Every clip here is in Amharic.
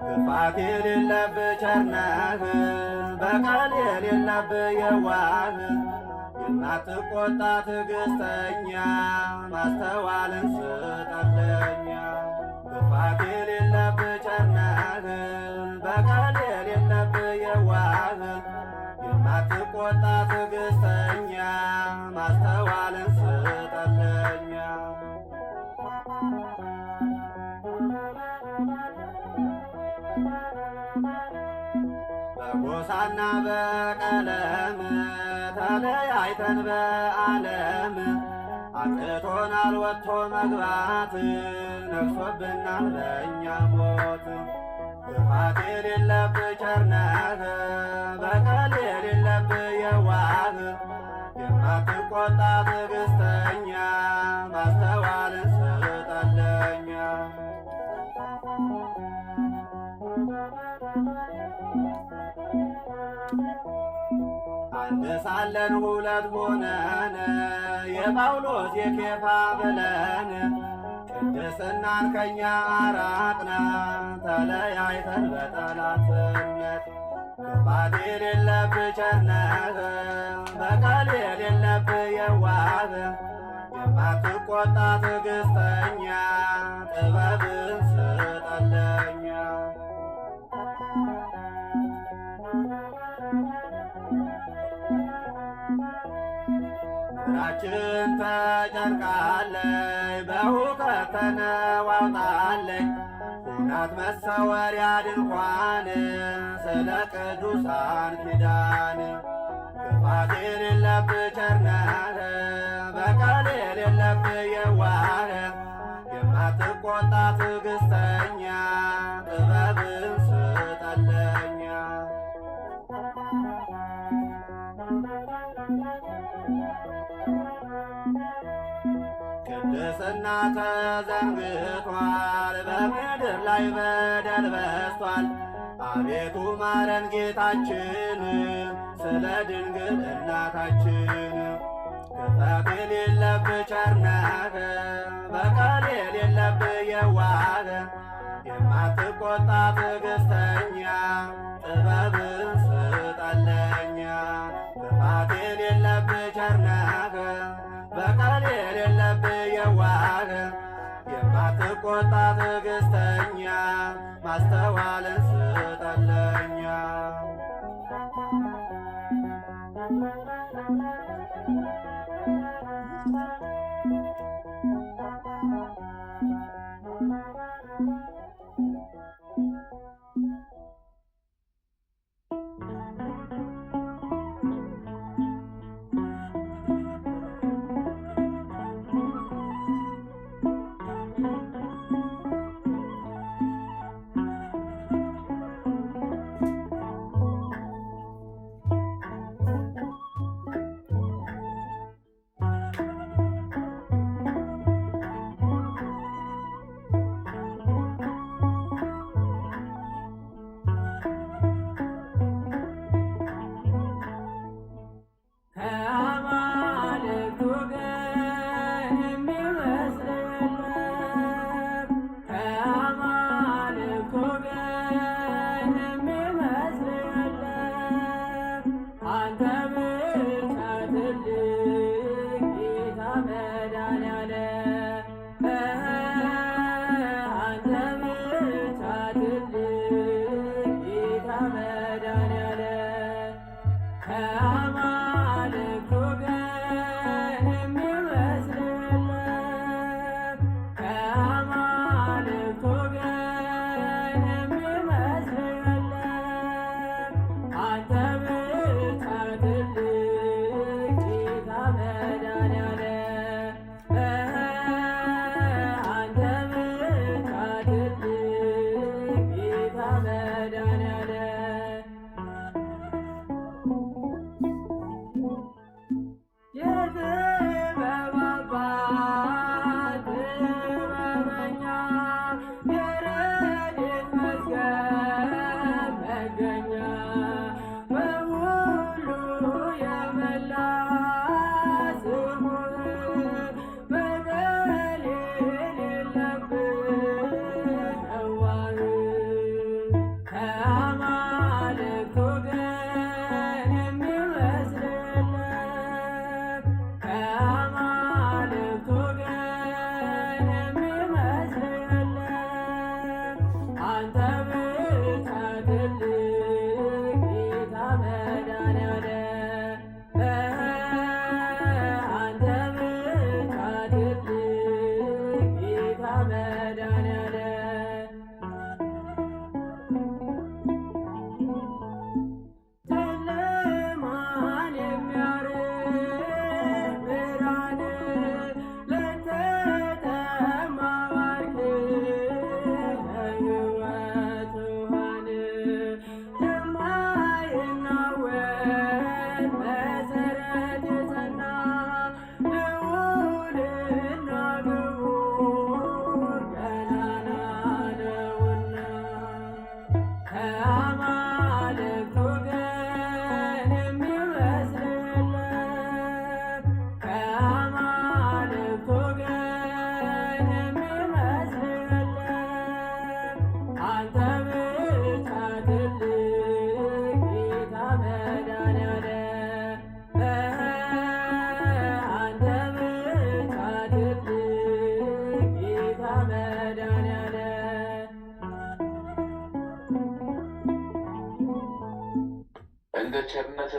ክፋት የሌለብህ ቸር ነህ፣ በቀል የሌለብህ የዋህ፣ የማትቆጣ ትዕግሥተኛ፣ ማስተዋልን ስጠለኛ። ክፋት የሌለብህ ቸር ነህ፣ በቀል የሌለብህ የዋህ፣ የማትቆጣ ትዕግሥተኛ፣ ማስተዋልን ስጠለኛ። በጎሳና በቀለም ተለያይተን በዓለም አቅቶናል ወጥቶ መግባት፣ ነግሶብናል በእኛ ሞት። ክፋት የሌለብህ ቸር ነህ፣ በቀል የሌለብህ የዋህ፣ የማትቆጣ ትዕግሥተኛ፣ ማስተዋልን ስጠለኛ። አንድ ሳለን ሁለት ሆነን የጳውሎስ የኬፋ ብለን ቅድስናን ከኛ አራቅና ተለያይተን በጠላትነት። ክፋት የሌለብህ ቸር ነህ፣ በቀል የሌለብህ የዋህ፣ የማትቆጣ ትዕግሥተኛ፣ ጥበብን ስጠለኛ። ምድራችን ተጨንቃለች፣ በሁከት ተነዋውጣለች፣ ሁናት መሰወሪያ ድንኳን ስለ ቅዱሳን ኪዳን። ክፋት የሌለብህ ቸር ነህ፣ በቀል የሌለብህ የዋህ፣ የማትቆጣ ትዕግሥተኛ፣ ጥበብን ስጠለኛ። ቅድስና ተዘንግቷል፣ በምድር ላይ በደል በዝቷል። አቤቱ ማረን ጌታችን፣ ስለ ድንግል እናታችን። ክፋት የሌለብህ ቸር ነህ፣ በቀል የሌለብህ የዋህ፣ የማትቆጣ ትዕግሥተኛ፣ ጥበብን ስጠለኛ። ክፋት የሌለብህ ቸር ነህ፣ በቀል የሌለብህ የዋህ፣ የማትቆጣ ትዕግሥተኛ፣ ማስተዋልን ስጠለኛ።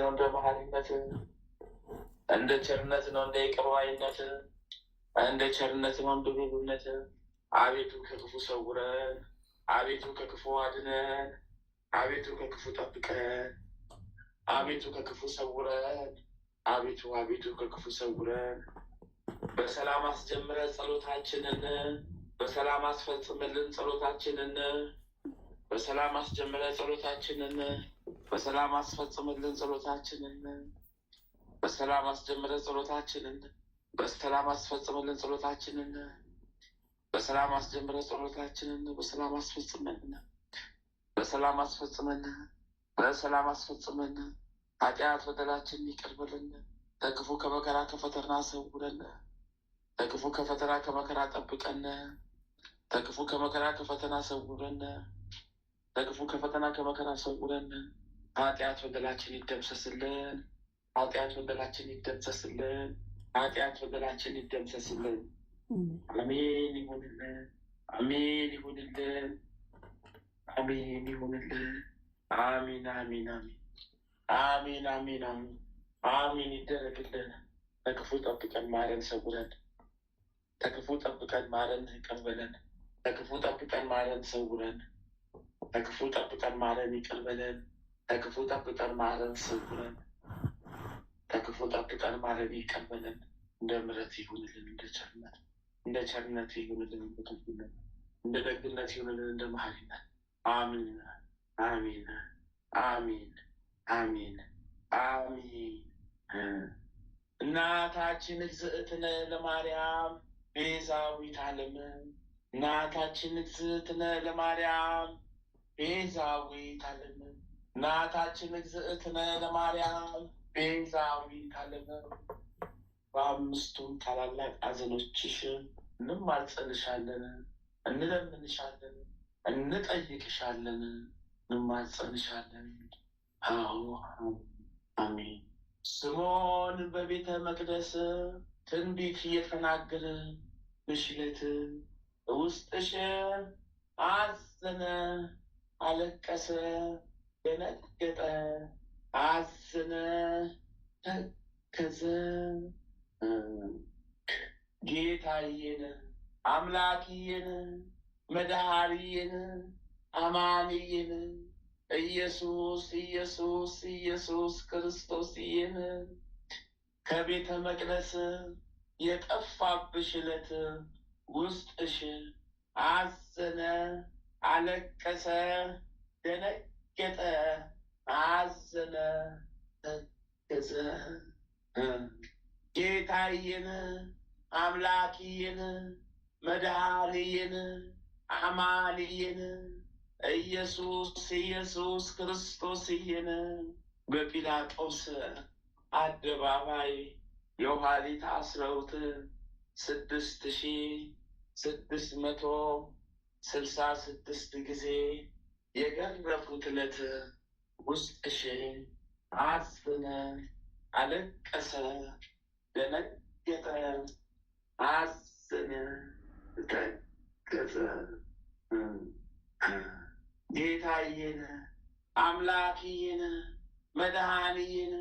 ነው እንደ መሐሪነት፣ እንደ ቸርነት ነው እንደ ይቅር ባይነት፣ እንደ ቸርነት ነው እንደ ሩህሩህነት። አቤቱ ከክፉ ሰውረን፣ አቤቱ ከክፉ አድነን፣ አቤቱ ከክፉ ጠብቀን፣ አቤቱ ከክፉ ሰውረን፣ አቤቱ ከክፉ ሰውረን። በሰላም አስጀምረ ጸሎታችንን በሰላም አስፈጽምልን ጸሎታችንን በሰላም አስጀምረ ጸሎታችንን በሰላም አስፈጽምልን ጸሎታችንን በሰላም አስጀምረ ጸሎታችንን በሰላም አስፈጽምልን ጸሎታችንን በሰላም አስጀምረ ጸሎታችንን በሰላም አስፈጽመን በሰላም አስፈጽመን በሰላም አስፈጽመን። ኃጢአት በደላችን ይቅር በለን። ከክፉ ከመከራ ከፈተና ሰውረን። ከክፉ ከፈተና ከመከራ ጠብቀን። ከክፉ ከመከራ ከፈተና ሰውረን። ከክፉ ከፈተና ከመከራ ሰውረን። ኃጢአት በደላችን ይደምሰስልን። ኃጢአት በደላችን ይደምሰስልን። ኃጢአት በደላችን ይደምሰስልን። አሜን ይሁንልን። አሜን ይሁንልን። አሜን ይሁንልን። አሜን አሜን አሜን አሜን አሜን አሜን አሜን ይደረግልን። ከክፉ ጠብቀን ማረን ሰውረን። ከክፉ ጠብቀን ማረን ይቅር በለን። ከክፉ ጠብቀን ማረን ሰውረን። ከክፉ ጠብቀን ማረን ይቅር በለን። ከክፉ ጠብቀን ማረን ሰውረን። ከክፉ ጠብቀን ማረን ይቅር በለን። እንደ ምሕረት ይሁንልን፣ እንደ ቸርነት ይሁንልን፣ እንደ ደግነት ይሁንልን፣ እንደ መሐሪነት። አሜን አሜን አሜን አሜን አሜን። እናታችን እግዝእትነ ለማርያም ቤዛዊተ ዓለም፣ እናታችን እግዝእትነ ለማርያም ቤዛዊተ ዓለም፣ እናታችን እግዝእትነ ለማርያም ቤዛዊተ ዓለም። በአምስቱም ታላላቅ ሐዘኖችሽ እንማጸንሻለን፣ እንለምንሻለን፣ እንጠይቅሻለን፣ እንማጸንሻለን። አዎ አሜን። ስምዖን በቤተ መቅደስ ትንቢት እየተናገረ ብሽለት ውስጥሽ አዘነ፣ አለቀሰ፣ ደነገጠ፣ አዘነ፣ ተከዘ። ጌታዬን፣ አምላክዬን፣ መድኃኒዬን፣ አማንዬን ኢየሱስ ኢየሱስ ኢየሱስ ክርስቶስዬን ከቤተ መቅደስ የጠፋብሽ ዕለት ውስጥሽ አዘነ፣ አለቀሰ፣ ደነገጠ፣ አዘነ፣ ተከዘ። ጌታዬን፣ አምላክዬን፣ መድኃኒዬን፣ አማንዬን ኢየሱስ ኢየሱስ ክርስቶስዬን በጲላጦስ አደባባይ የኋሊት አስረውት 6666 ጊዜ የገረፉት ዕለት ውስጥሽ አዘነ፣ አለቀሰ፣ ደነገጠ፣ አዘነ፣ ተከዘ። ጌታዬን፣ አምላክዬን፣ መድኃኒዬን፣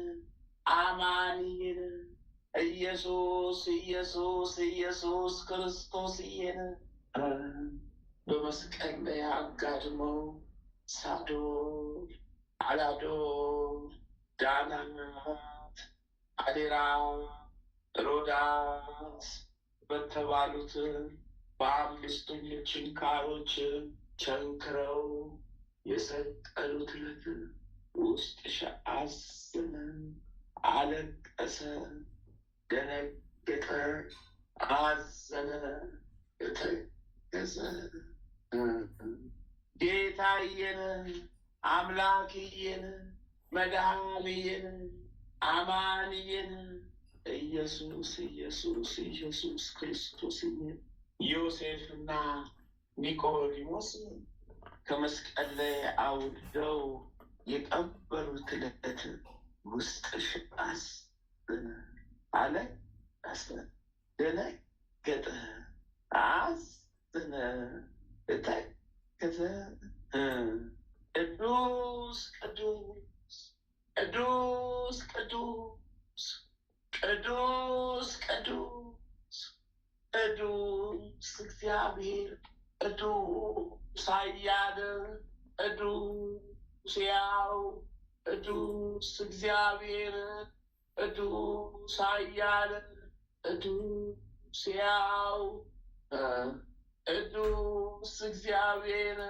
አማንዬን ኢየሱስ ኢየሱስ ኢየሱስ ክርስቶስዬን በመስቀል ላይ አጋድመው ሳዶር፣ አላዶር፣ ዳናት፣ አዴራ፣ ሮዳስ በተባሉት በአምስቱም ችንካሮች ቸንክረው የሰቀሉት ዕለት ውስጥሽ አዘነ፣ አለቀሰ፣ ደነገጠ፣ አዘነ፣ ተከዘ። ጌታዬን፣ አምላክዬን፣ መድኃኒዬን፣ አማንዬን ኢየሱስ ኢየሱስ ኢየሱስ ክርስቶስዬን ዮሴፍና ኒቆዲሞስ ከመስቀል ላይ አውርደው የቀበሩት ዕለት ውስጥሽ አዘነ፣ አለቀሰ፣ ደነገጠ፣ አዘነ፣ ተከዘ። ቅዱስ ቅዱስ ቅዱስ ቅዱስ ቅዱስ ቅዱስ ቅዱስ እግዚአብሔር ቅዱስ ኃያል ቅዱስ ሕያው ቅዱስ እግዚአብሔር ቅዱስ ኃያል ቅዱስ ሕያው ቅዱስ እግዚአብሔር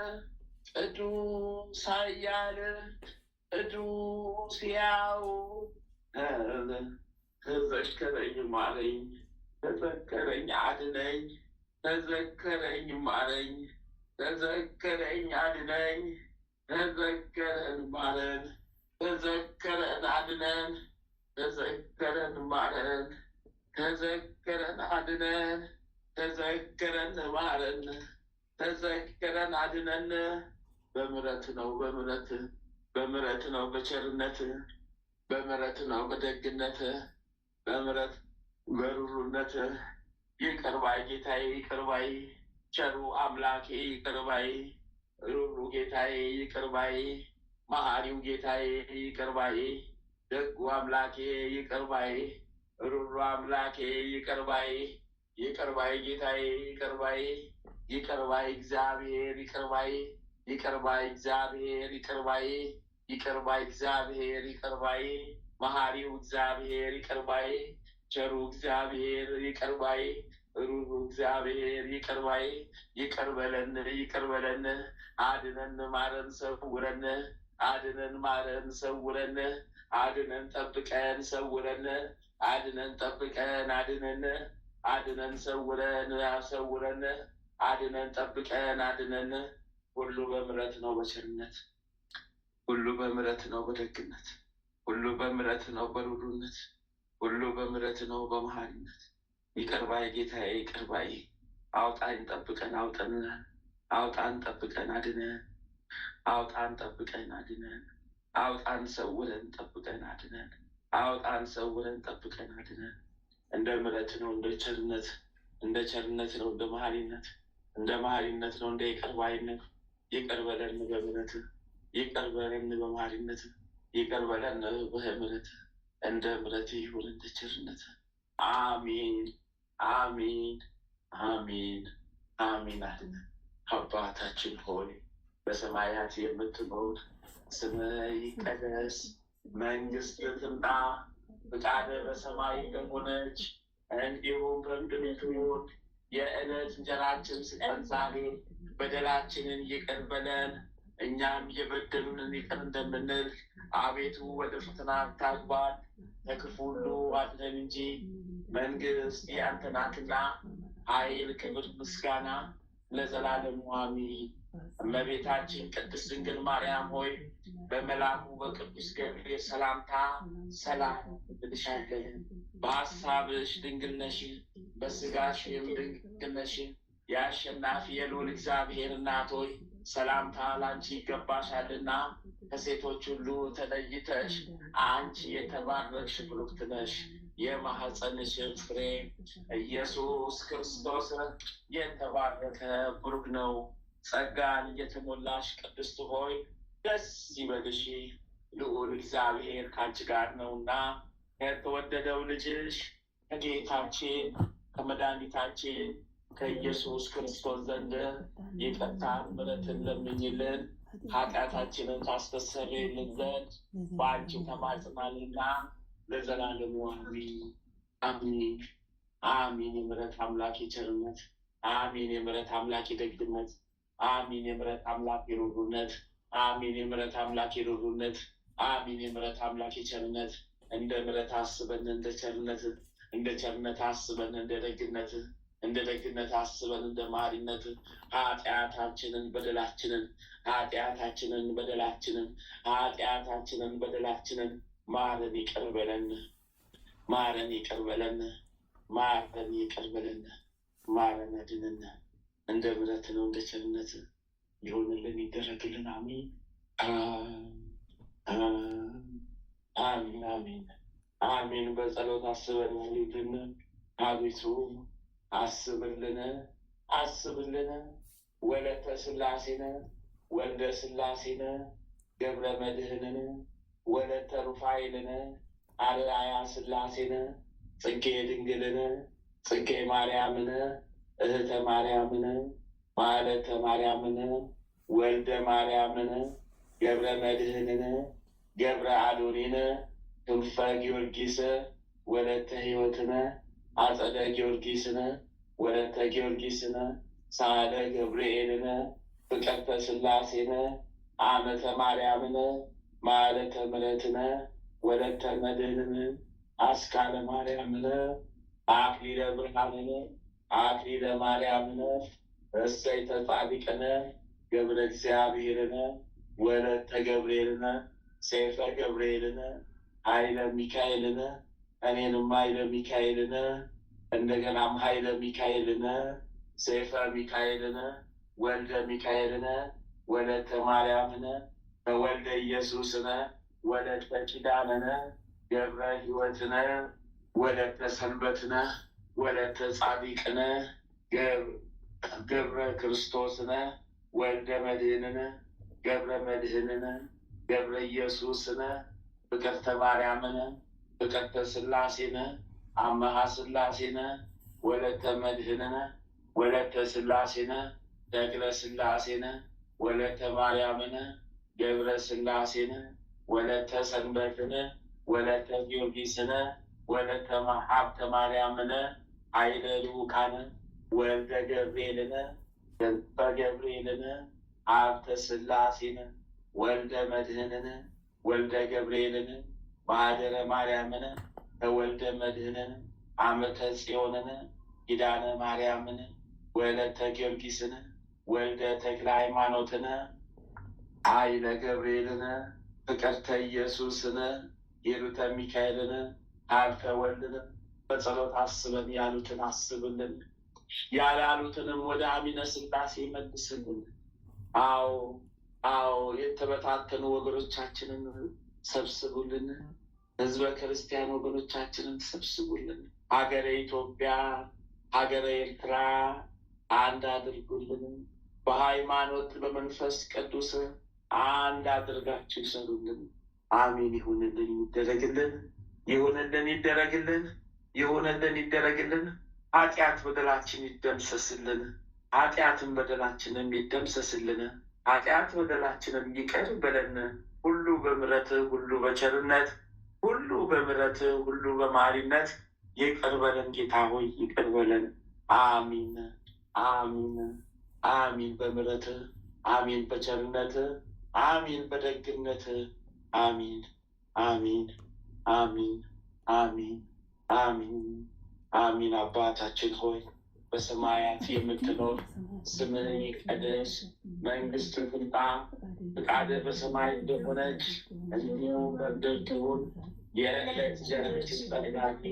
ቅዱስ ኃያል ቅዱስ ሕያው ተዘከረኝ ማረኝ፣ ተዘከረኝ አድነኝ፣ ተዘከረኝ ማረኝ፣ ተዘከረኝ አድነኝ፣ ተዘከረን ማረን፣ ተዘከረን አድነን፣ ተዘከረን ማረን፣ ተዘከረን አድነን፣ ተዘከረን ማረን፣ ተዘከረን አድነን። በምሕረት ነው በምሕረት በምሕረት ነው በቸርነት በምሕረት ነው በደግነት በምሕረት በሩሩነት ይቅር ባይ ጌታዬ ይቅር ባይ ቸሩ አምላኬ ይቅር ባይ ሩሩ ጌታዬ ይቅር ባይ መሐሪው ጌታዬ ይቅር ባይ ደጉ አምላኬ ይቅር ባይ ሩሩ አምላኬ ይቅር ባይ ጌታዬ ይቅር ባይ እግዚአብሔር ይቅር ባይ እግዚአብሔር ይቅር ባይ እግዚአብሔር ይቅር ባይ መሐሪው እግዚአብሔር ይቅር ባይ ቸሩ እግዚአብሔር ይቅር ባይ ሩሩ እግዚአብሔር ይቅር ባይ ይቅር በለን አድነን ማረን ሰውረን አድነን ማረን ሰውረን አድነን ጠብቀን ሰውረን አድነን ጠብቀን አድነን ሰውረን አድነን ጠብቀን አድነን። ሁሉ በምሕረት ነው በቸርነት ሁሉ በምሕረት ነው በደግነት ሁሉ በምሕረት ነው በሩሩነት ሁሉ በምሕረት ነው በመሐሪነት ይቅር ባይ ጌታዬ ይቅር ባይ አውጣን ጠብቀን አውጣን ጠብቀን አድነን አውጣን ጠብቀን አድነን አውጣን ሰውረን ጠብቀን አድነን አውጣን ሰውረን ጠብቀን አድነን። እንደ ምሕረት ነው እንደ ቸርነት ነው እንደ መሐሪነት ነው እንደ ይቅር ባይነት ይቅር በለን በምሕረት ይቅር በለን በመሐሪነት ይቅር በለን በምሕረት እንደ ምሕረት ይሁን እንደ ቸርነት። አሜን አሜን አሜን አሜን። አድነን። አባታችን ሆይ በሰማያት የምትኖር ስምህ ይቀደስ፣ መንግሥትህ ትምጣ፣ ፈቃድህ በሰማይ እንደሆነች እንዲሁም በምድር ትሁን። የዕለት እንጀራችንን ስጠን ዛሬ፣ በደላችንን ይቅር በለን እኛም የበደሉንን ይቅር እንደምንል፣ አቤቱ ወደ ፈተና አታግባን ከክፉ ሁሉ አድነን እንጂ መንግሥት ያንተ ናትና ኃይል፣ ክብር፣ ምስጋና ለዘላለሙ አሜን። እመቤታችን ቅድስት ድንግል ማርያም ሆይ በመልአኩ በቅዱስ ገብርኤል ሰላምታ ሰላም እልሻለሁ። በሐሳብሽ ድንግል ነሽ፣ በሥጋሽም ድንግል ነሽ። የአሸናፊ የልዑል እግዚአብሔር እናት ሆይ ሰላምታ ላንቺ ይገባሻልና ከሴቶች ሁሉ ተለይተሽ አንቺ የተባረክሽ ብሩክት ነሽ። የማኅፀንሽን ፍሬ ኢየሱስ ክርስቶስ የተባረከ ብሩክ ነው። ጸጋን የተሞላሽ ቅድስት ሆይ ደስ ይበልሽ፣ ልዑል እግዚአብሔር ከአንቺ ጋር ነውና ከተወደደው ልጅሽ ከጌታችን ከመድኃኒታችን ከኢየሱስ ክርስቶስ ዘንድ ይቅርታን ምሕረትን ለምኝልን ኃጢአታችንን ታስተሰርይልን ዘንድ በአንቺ ተማጽናልና ለዘላለሙ አሜን አሜን አሜን። የምሕረት አምላክ የቸርነት አሜን። የምሕረት አምላክ የደግነት አሜን። የምሕረት አምላክ የሩሩነት አሜን። የምሕረት አምላክ የሩሩነት አሜን። የምሕረት አምላክ የቸርነት እንደ ምሕረት አስበን እንደ ቸርነት አስበን እንደ ደግነት አስበን እንደ መሐሪነት ኃጢአታችንን በደላችንን ማረን ይቅር በለን ማረን አድነን። እንደ ምሕረት ነው እንደ ቸርነት ይሆንልን ይደረግልን። አሜን አሜን አሜን አሜን። በጸሎት አስበን ያሉትን አቤቱ አስብልን። ወለተ ሥላሴነ ወልደ ሥላሴነ ገብረ መድኅንን ወለተ ሩፋኤልነ አርአያ ሥላሴነ ጽጌ ድንግልነ ጽጌ ማርያምነ እህተ ማርያምነ ማለተ ማርያምነ ወልደ ማርያምነ ገብረ መድኅንነ ገብረ አዶኒነ ክንፈ ጊዮርጊስ ወለተ ሕይወትነ አጸደ ጊዮርጊስነ ወለተ ጊዮርጊስነ ሳለ ገብርኤልነ ፍቅርተ ሥላሴነ አመተ ማርያምነ ማለተ ምሕረትነ ወለተ መድኅንነ አስካለ ማርያምነ አክሊለ ብርሃንነ አክሊለ ማርያምነ እሰይተ ጻድቅነ ገብረ እግዚአብሔርነ ወለተ ገብርኤልነ ሰይፈ ገብርኤልነ ኃይለ ሚካኤልነ እኔንም ኃይለ ሚካኤልነ እንደገናም ኃይለ ሚካኤልነ ሰይፈ ሚካኤልነ ወልደ ሚካኤልነ ወለተ ማርያምነ ወልደ ኢየሱስነ ወለተ ኪዳነነ ገብረ ሕይወትነ ወለተ ሰንበትነ ወለተ ጻዲቅነ ገብረ ክርስቶስነ ወልደ መድኅንነ ገብረ መድኅንነ ገብረ ኢየሱስነ ፍቅርተ ማርያምነ ፍቅርተ ሥላሴነ አመሃ ሥላሴነ ወለተ መድኅንነ ወለተ ሥላሴነ ተክለ ሥላሴነ ወለተ ማርያምነ ገብረ ሥላሴነ ወለተ ሰንበትነ ወለተ ጊዮርጊስነ ወለተ ሀብተ ማርያምነ ኃይለ ልዑካነ ወልደ ገብርኤልነ ገጸ ገብርኤልነ ሀብተ ሥላሴነ ወልደ መድኅንነ ወልደ ገብርኤልነ ማኅደረ ማርያምነ ወልደ መድኅንነ አመተ ጽዮንነ ኪዳነ ማርያምነ ወለተ ጊዮርጊስነ ወልደ ተክለ ሃይማኖትነ ኃይለ ገብርኤልነ ፍቅርተ ኢየሱስነ ሂሩተ ሚካኤልነ ሀብተ ወልድነ በጸሎት አስበን ያሉትን አስብልን፣ ያላሉትንም ወደ አሚነ ሥላሴ መልስልን። አዎ የተበታተኑ ወገኖቻችንን ሰብስቡልን። ህዝበ ክርስቲያን ወገኖቻችንን ሰብስቡልን። ሀገረ ኢትዮጵያ፣ ሀገረ ኤርትራ አንድ አድርጉልን። በሃይማኖት በመንፈስ ቅዱስ አንድ አድርጋችሁ ይሰሩልን። አሜን። ይሁንልን፣ ይደረግልን። ይሁንልን፣ ይደረግልን። ይሁንልን፣ ይደረግልን። ኃጢአት በደላችን ይደምሰስልን። ኃጢአትን በደላችንም ይደምሰስልን። ኃጢአት በደላችንም ይቅር በለን። ሁሉ በምሕረት ሁሉ በቸርነት ሁሉ በምሕረት ሁሉ በማሪነት ይቅር በለን። ጌታ ሆይ ይቅር በለን። አሚን፣ አሚን፣ አሚን። በምሕረት አሚን፣ በቸርነት አሚን፣ በደግነት አሚን፣ አሚን፣ አሚን፣ አሚን፣ አሚን፣ አሚን። አባታችን ሆይ በሰማያት የምትኖር ስምህ ይቀደስ፣ መንግሥትህ ትምጣ፣ ፈቃድህ በሰማይ እንደሆነች እንዲሁም በምድር ትሁን። የዕለት እንጀራችንን ስጠን ዛሬ፣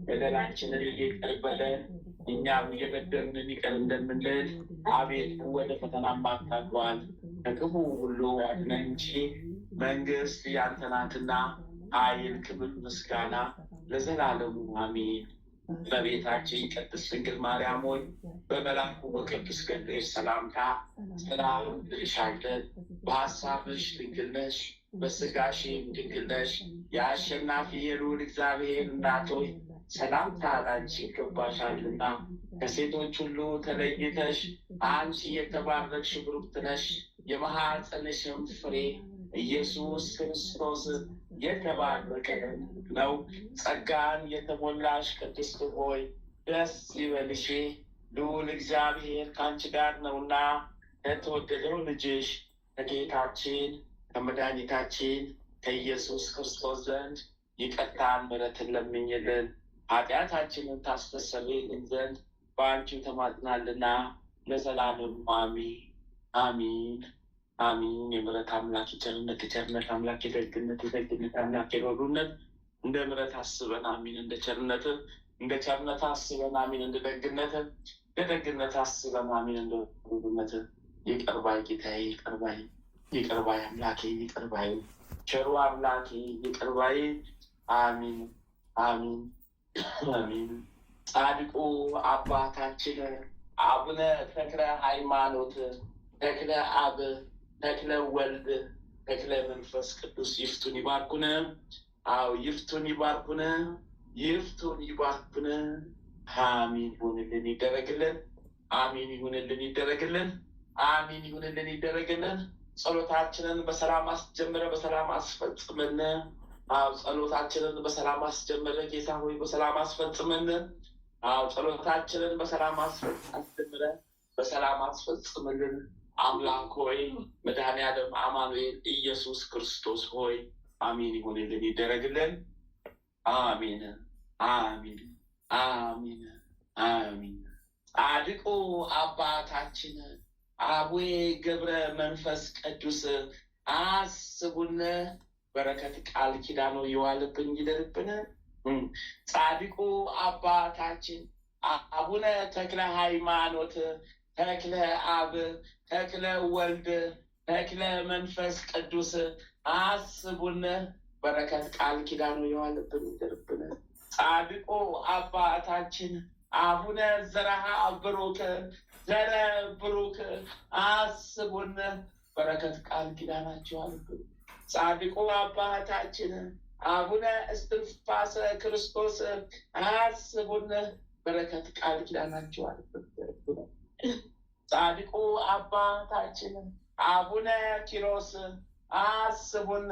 በደላችንን ይቅር በለን እኛም የበደሉንን ይቅር እንደምንል፣ አቤቱ ወደ ፈተና አታግባን ከክፉ ሁሉ አድነን እንጂ መንግሥት ያንተ ናትና ኃይል፣ ክብር፣ ምስጋና ለዘላለሙ አሜን። እመቤታችን ቅድስት ድንግል ማርያም ሆይ በመልአኩ በቅዱስ ገብርኤል ሰላምታ ሰላም እንልሻለን። በሐሳብሽ ድንግል ነሽ፣ በሥጋሽም ድንግል ነሽ። የአሸናፊ የልዑል እግዚአብሔር እናት ሆይ ሰላምታ ላንቺ ይገባሻልና ከሴቶች ሁሉ ተለይተሽ አንቺ የተባረክሽ ብሩክት ነሽ። የማኅፀንሽም ፍሬ ኢየሱስ ክርስቶስ የተባረከ ነው። ጸጋን የተሞላሽ ቅድስት ሆይ ደስ ይበልሽ፣ ልዑል እግዚአብሔር ከአንቺ ጋር ነውና ከተወደደው ልጅሽ ከጌታችን ከመድኃኒታችን ከኢየሱስ ክርስቶስ ዘንድ ይቅርታን ምሕረትን ለምኝልን ኃጢአታችንን ታስተሰርይልን ዘንድ በአንቺ ተማጽናልና ለዘላለም አሜን፣ አሜን፣ አሜን። የምሕረት አምላክ የቸርነት አምላክ የደግነት አምላክ የበጎነት እንደ ምሕረት አስበን አሜን። እንደ ቸርነት አስበን አሜን። እንደ ደግነት አስበን አሜን። እንደ በጎነት ይቅር ባይ ጌታዬ፣ ይቅር ባይ አምላኬ፣ ይቅር ባይ ቸሩ አምላኬ፣ ይቅር ባይ አሜን፣ አሜን፣ አሜን። ጻድቁ አባታችን አቡነ ተክለ ሃይማኖት ተክለ አብ ተክለ ወልድ ተክለ መንፈስ ቅዱስ ይፍቱን ይባርኩን። አዎ ይፍቱን ይባርኩን፣ ይፍቱን ይባርኩን። አሜን ይሁንልን ይደረግልን። አሜን ይሁንልን ይደረግልን። አሜን ይሁንልን ይደረግልን። ጸሎታችንን በሰላም አስጀምረ በሰላም አስፈጽመን። አዎ ጸሎታችንን በሰላም አስጀምረ ጌታ ሆይ በሰላም አስፈጽመን። አዎ ጸሎታችንን በሰላም አስጀምረ በሰላም አስፈጽምልን። አምላክ ሆይ መድኃኔዓለም አማኑኤል ኢየሱስ ክርስቶስ ሆይ አሜን ይሁንልን ይደረግልን። አሜን አሜን አሜን አሜን። ጻድቁ አባታችን አቡነ ገብረ መንፈስ ቅዱስ አስቡን። በረከት ቃል ኪዳኑ ይዋልብን ይደርብን። ጻድቁ አባታችን አቡነ ተክለ ሃይማኖት ተክለ አብ ተክለ ወልድ ተክለ መንፈስ ቅዱስ አስቡን። በረከት ቃል ኪዳኑ ይዋልብን ይደርብን። ጻድቁ አባታችን አቡነ ዘርዓ ብሩክ ዘረ ብሩክ አስቡን። በረከት ቃል ኪዳናቸው ይዋልብን። ጻድቁ አባታችን አቡነ እስትንፋሰ ክርስቶስ አስቡን። በረከት ቃል ኪዳናቸው ይዋልብን። ጻድቁ አባታችን አቡነ ኪሮስ አስቡን።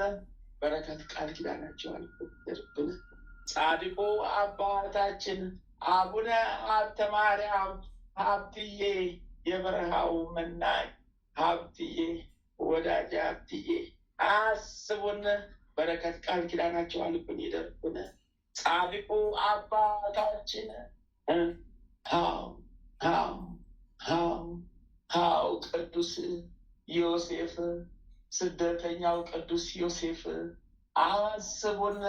በረከት ቃል ኪዳናቸው ይዋልብን። ጻድቁ አባታችን አቡነ ሀብተ ማርያም ሀብትዬ የበረሃው መናኝ ሀብትዬ ወዳጅ ሀብትዬ አስቡን። በረከት ቃል ኪዳናቸው ይዋልብን ይደርብን። ጻድቁ አባታችን ሃው ቅዱስ ዮሴፍ ስደተኛው ቅዱስ ዮሴፍ አስቡን።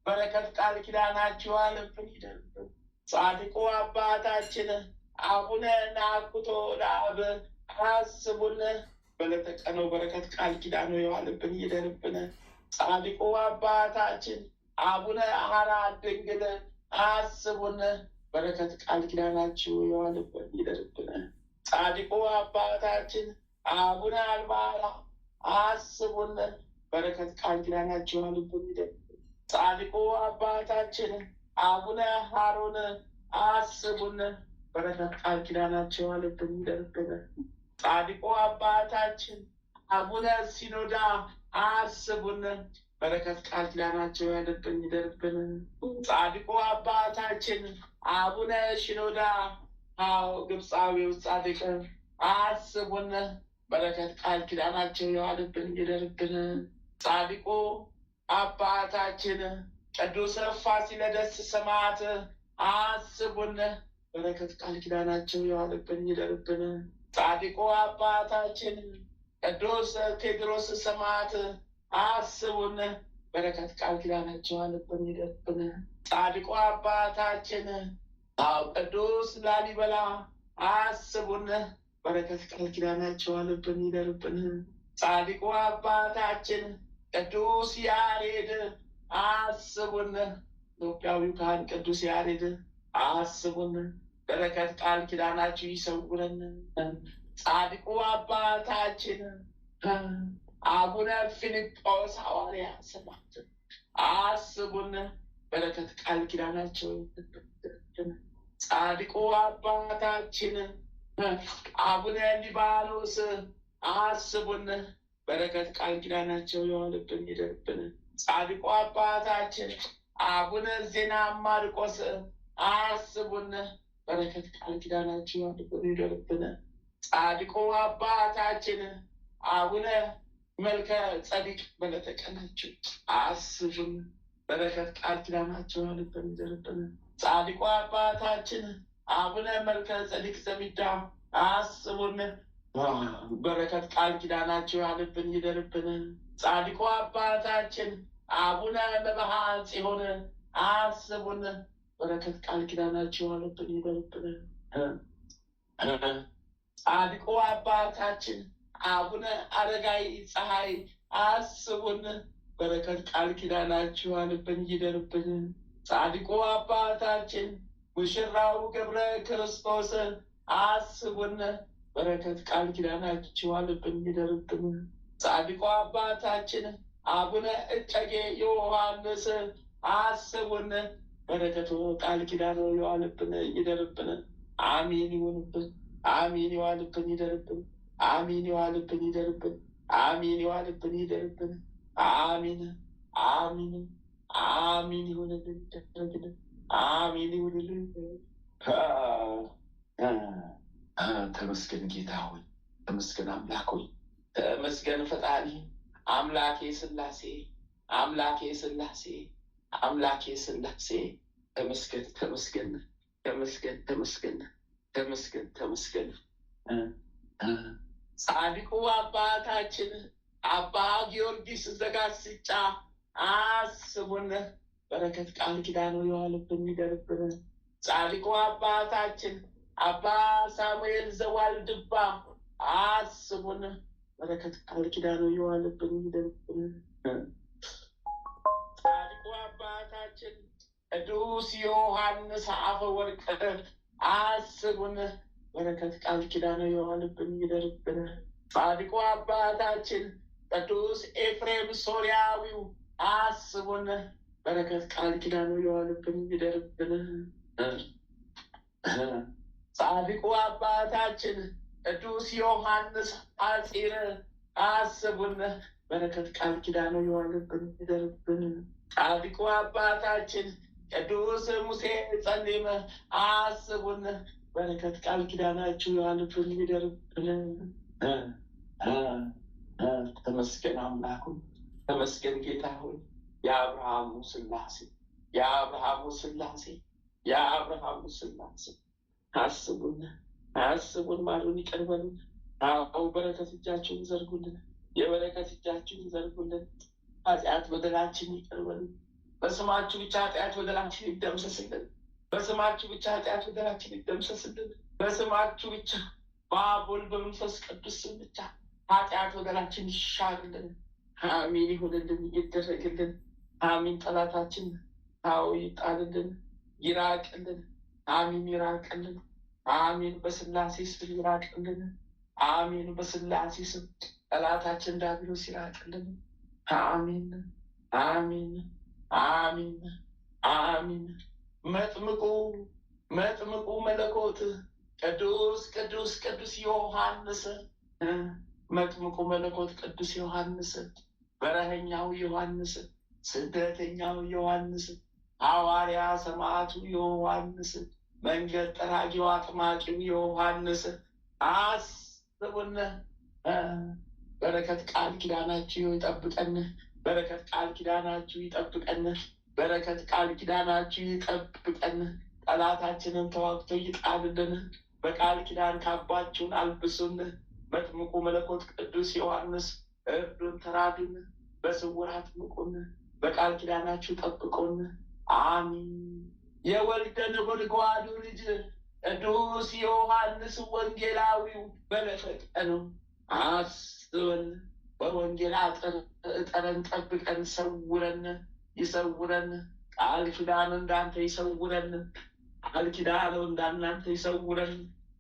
በረከት ቃል ኪዳናቸው ይዋልብን ይደርብን። ጻድቁ አባታችን አቡነ ናኩቶ ለአብ አስቡን። በለተቀነው በረከት ቃል ኪዳኑ ይዋልብን ይደርብን። ጻድቁ አባታችን አቡነ ሐራ ድንግል አስቡን። በረከት ቃል ኪዳናቸው ይዋልብን ይደርብን። ጻድቁ አባታችን አቡነ አልባራ አስቡን። በረከት ቃል ኪዳናቸው ይዋልብን ይደርብን። ጻድቁ አባታችን አቡነ ሀሮን አስቡን። በረከት ቃል ኪዳናቸው ይዋልብን ይደርብን። ጻድቁ አባታችን አቡነ ሲኖዳ አስቡን። በረከት ቃል ኪዳናቸው ይዋልብን ይደርብን። ጻድቁ አባታችን አቡነ ሽኖዳ ግብፃዊው ጻድቅ አስቡን። በረከት ቃል ኪዳናቸው ይዋልብን ይደርብን። ጻድቁ አባታችን ቅዱስ ፋሲለደስ ሰማዕት አስቡን። በረከት ቃል ኪዳናቸው ይዋልብን ይደርብን። ጻድቁ አባታችን ቅዱስ ቴዎድሮስ ሰማዕት አስቡን። በረከት ቃል ኪዳናቸው ይዋልብን ይደርብን። ጻድቁ አባታችን ቅዱስ ላሊበላ አስቡን። በረከት ቃል ኪዳናቸው ይዋልብን ይደርብን። ጻድቁ አባታችን ቅዱስ ያሬድ አስቡን። ኢትዮጵያዊው ካህን ቅዱስ ያሬድ አስቡን። በረከት ቃል ኪዳናችሁ ይሰውረን። ጻድቁ አባታችን አቡነ ፊልጶስ ሐዋርያ ሰማዕት አስቡን። በረከት ቃል ኪዳናቸው ጻድቁ አባታችን አቡነ ሊባኖስ አስቡን። በረከት ቃል ኪዳናቸው ይዋልብን ይደርብን። ጻድቁ አባታችን አቡነ ዜና ማርቆስ አስቡን። በረከት ቃል ኪዳናቸው ይዋልብን ይደርብን። ጻድቁ አባታችን አቡነ መልከ ጸዲቅ በለተቀናቸው አስቡን። በረከት ቃል ኪዳናቸው ይዋልብን ይደርብን። ጻድቁ አባታችን አቡነ መልከ ጸዲቅ ዘሚዳ አስቡን። በረከት ቃል ኪዳናቸው ይዋልብን ይደርብን። ጻድቁ አባታችን አቡነ መብዓ ጽዮን አስቡን። በረከት ቃል ኪዳናቸው ይዋልብን ይደርብን። ጻድቁ አባታችን አቡነ አረጋይ ፀሐይ አስቡን። በረከት ቃል ኪዳናቸው ይዋልብን ይደርብን። ጻድቁ አባታችን ሙሽራው ገብረ ክርስቶስ አስቡን። በረከት ቃል ኪዳናቸው ይዋልብን ይደርብን። ጻድቁ አባታችን አቡነ እጨጌ ዮሐንስ አስቡን። በረከቱ ቃል ኪዳኑ የዋልብን ይደርብን። አሜን ይሁንብን። አሜን የዋልብን ይደርብን። አሜን የዋልብን ይደርብን። አሜን የዋልብን ይደርብን። አሜን አሜን አሜን ይሁንልን ይደረግልን። አሜን ይሁንልን። ተመስገን ጌታ ሆይ፣ ተመስገን አምላክ ሆይ፣ ተመስገን ፈጣሪ አምላኬ ሥላሴ፣ አምላኬ ሥላሴ፣ አምላኬ ሥላሴ። ተመስገን ተመስገን ተመስገን ተመስገን ተመስገን ተመስገን። ጻድቁ አባታችን አባ ጊዮርጊስ ዘጋስጫ አስቡን። በረከት ቃል ኪዳኑ የዋልብን ይደርብን። ጻድቁ አባታችን አባ ሳሙኤል ዘዋልድባ አስቡን። በረከት ቃል ኪዳኑ የዋልብን ይደርብን። ጻድቁ አባታችን ቅዱስ ዮሐንስ አፈወርቅ አስቡን። በረከት ቃል ኪዳኑ የዋልብን ይደርብን። ጻድቁ አባታችን ቅዱስ ኤፍሬም ሶርያዊው አስቡን። በረከት ቃል ኪዳኑ የዋልብን ይደርብን። ጻድቁ አባታችን ቅዱስ ዮሐንስ ሐጺር አስቡን። በረከት ቃል ኪዳኑ የዋልብን ይደርብን። ጻድቁ አባታችን ቅዱስ ሙሴ ጸሊም አስቡን። በረከት ቃል ኪዳናችሁ የዋልብን ይደርብን። ተመስገን አምላኩ፣ ተመስገን ጌታ ሆይ፣ የአብርሃሙ ሥላሴ፣ የአብርሃሙ ሥላሴ፣ የአብርሃሙ ሥላሴ አስቡን፣ አስቡን፣ ማሩን፣ ይቅር በሉን። አዎ በረከት እጃችሁን ዘርጉልን፣ የበረከት እጃችሁን ዘርጉልን። ኃጢአት በደላችን ይቅር በሉን። በስማችሁ ብቻ ኃጢአት በደላችን ይደምሰስልን። በስማችሁ ብቻ ኃጢአት በደላችን ይደምሰስልን። በስማችሁ ብቻ በአብ ወልድ በመንፈስ ቅዱስ ስም ብቻ ኃጢአት በደላችን ይሻርልን። አሜን ይሁንልን፣ ይደረግልን። አሜን። ጠላታችን አዎ ይጣልልን፣ ይራቅልን። አሜን ይራቅልን። አሜን። በስላሴ ስም ይራቅልን። አሜን። በስላሴ ስም ጠላታችን ዲያብሎስ ይራቅልን። አሜን አሜን አሜን አሜን። መጥምቁ መለኮት ቅዱስ ቅዱስ ቅዱስ ዮሐንስ፣ መጥምቁ መለኮት ቅዱስ ዮሐንስ፣ በረሀኛው ዮሐንስ፣ ስደተኛው ዮሐንስ፣ ሐዋርያ ሰማዕቱ ዮሐንስ፣ መንገድ ጠራጊው አጥማቂው ዮሐንስ አስቡን። በረከት ቃል ኪዳናችሁ ይጠብቀን። በረከት ቃል ኪዳናችሁ ይጠብቀን። በረከት ቃል ኪዳናችሁ ይጠብቀን። ጠላታችንን ተዋግቶ ይጣልልን። በቃል ኪዳን ካባችሁን አልብሱን። መጥምቁ መለኮት ቅዱስ ዮሐንስ እርዱን፣ ተራዱን፣ በስውር አጥምቁን፣ በቃል ኪዳናችሁ ጠብቁን። አሚን። የወልደ ነጎድጓዱ ልጅ ቅዱስ ዮሐንስ ወንጌላዊው በለተቀኑ አስበን፣ በወንጌል አጠረን ጠብቀን፣ ሰውረን፣ ይሰውረን። ቃል ኪዳኑ እንዳንተ ይሰውረን። ቃል ኪዳኑ እንዳናንተ ይሰውረን፣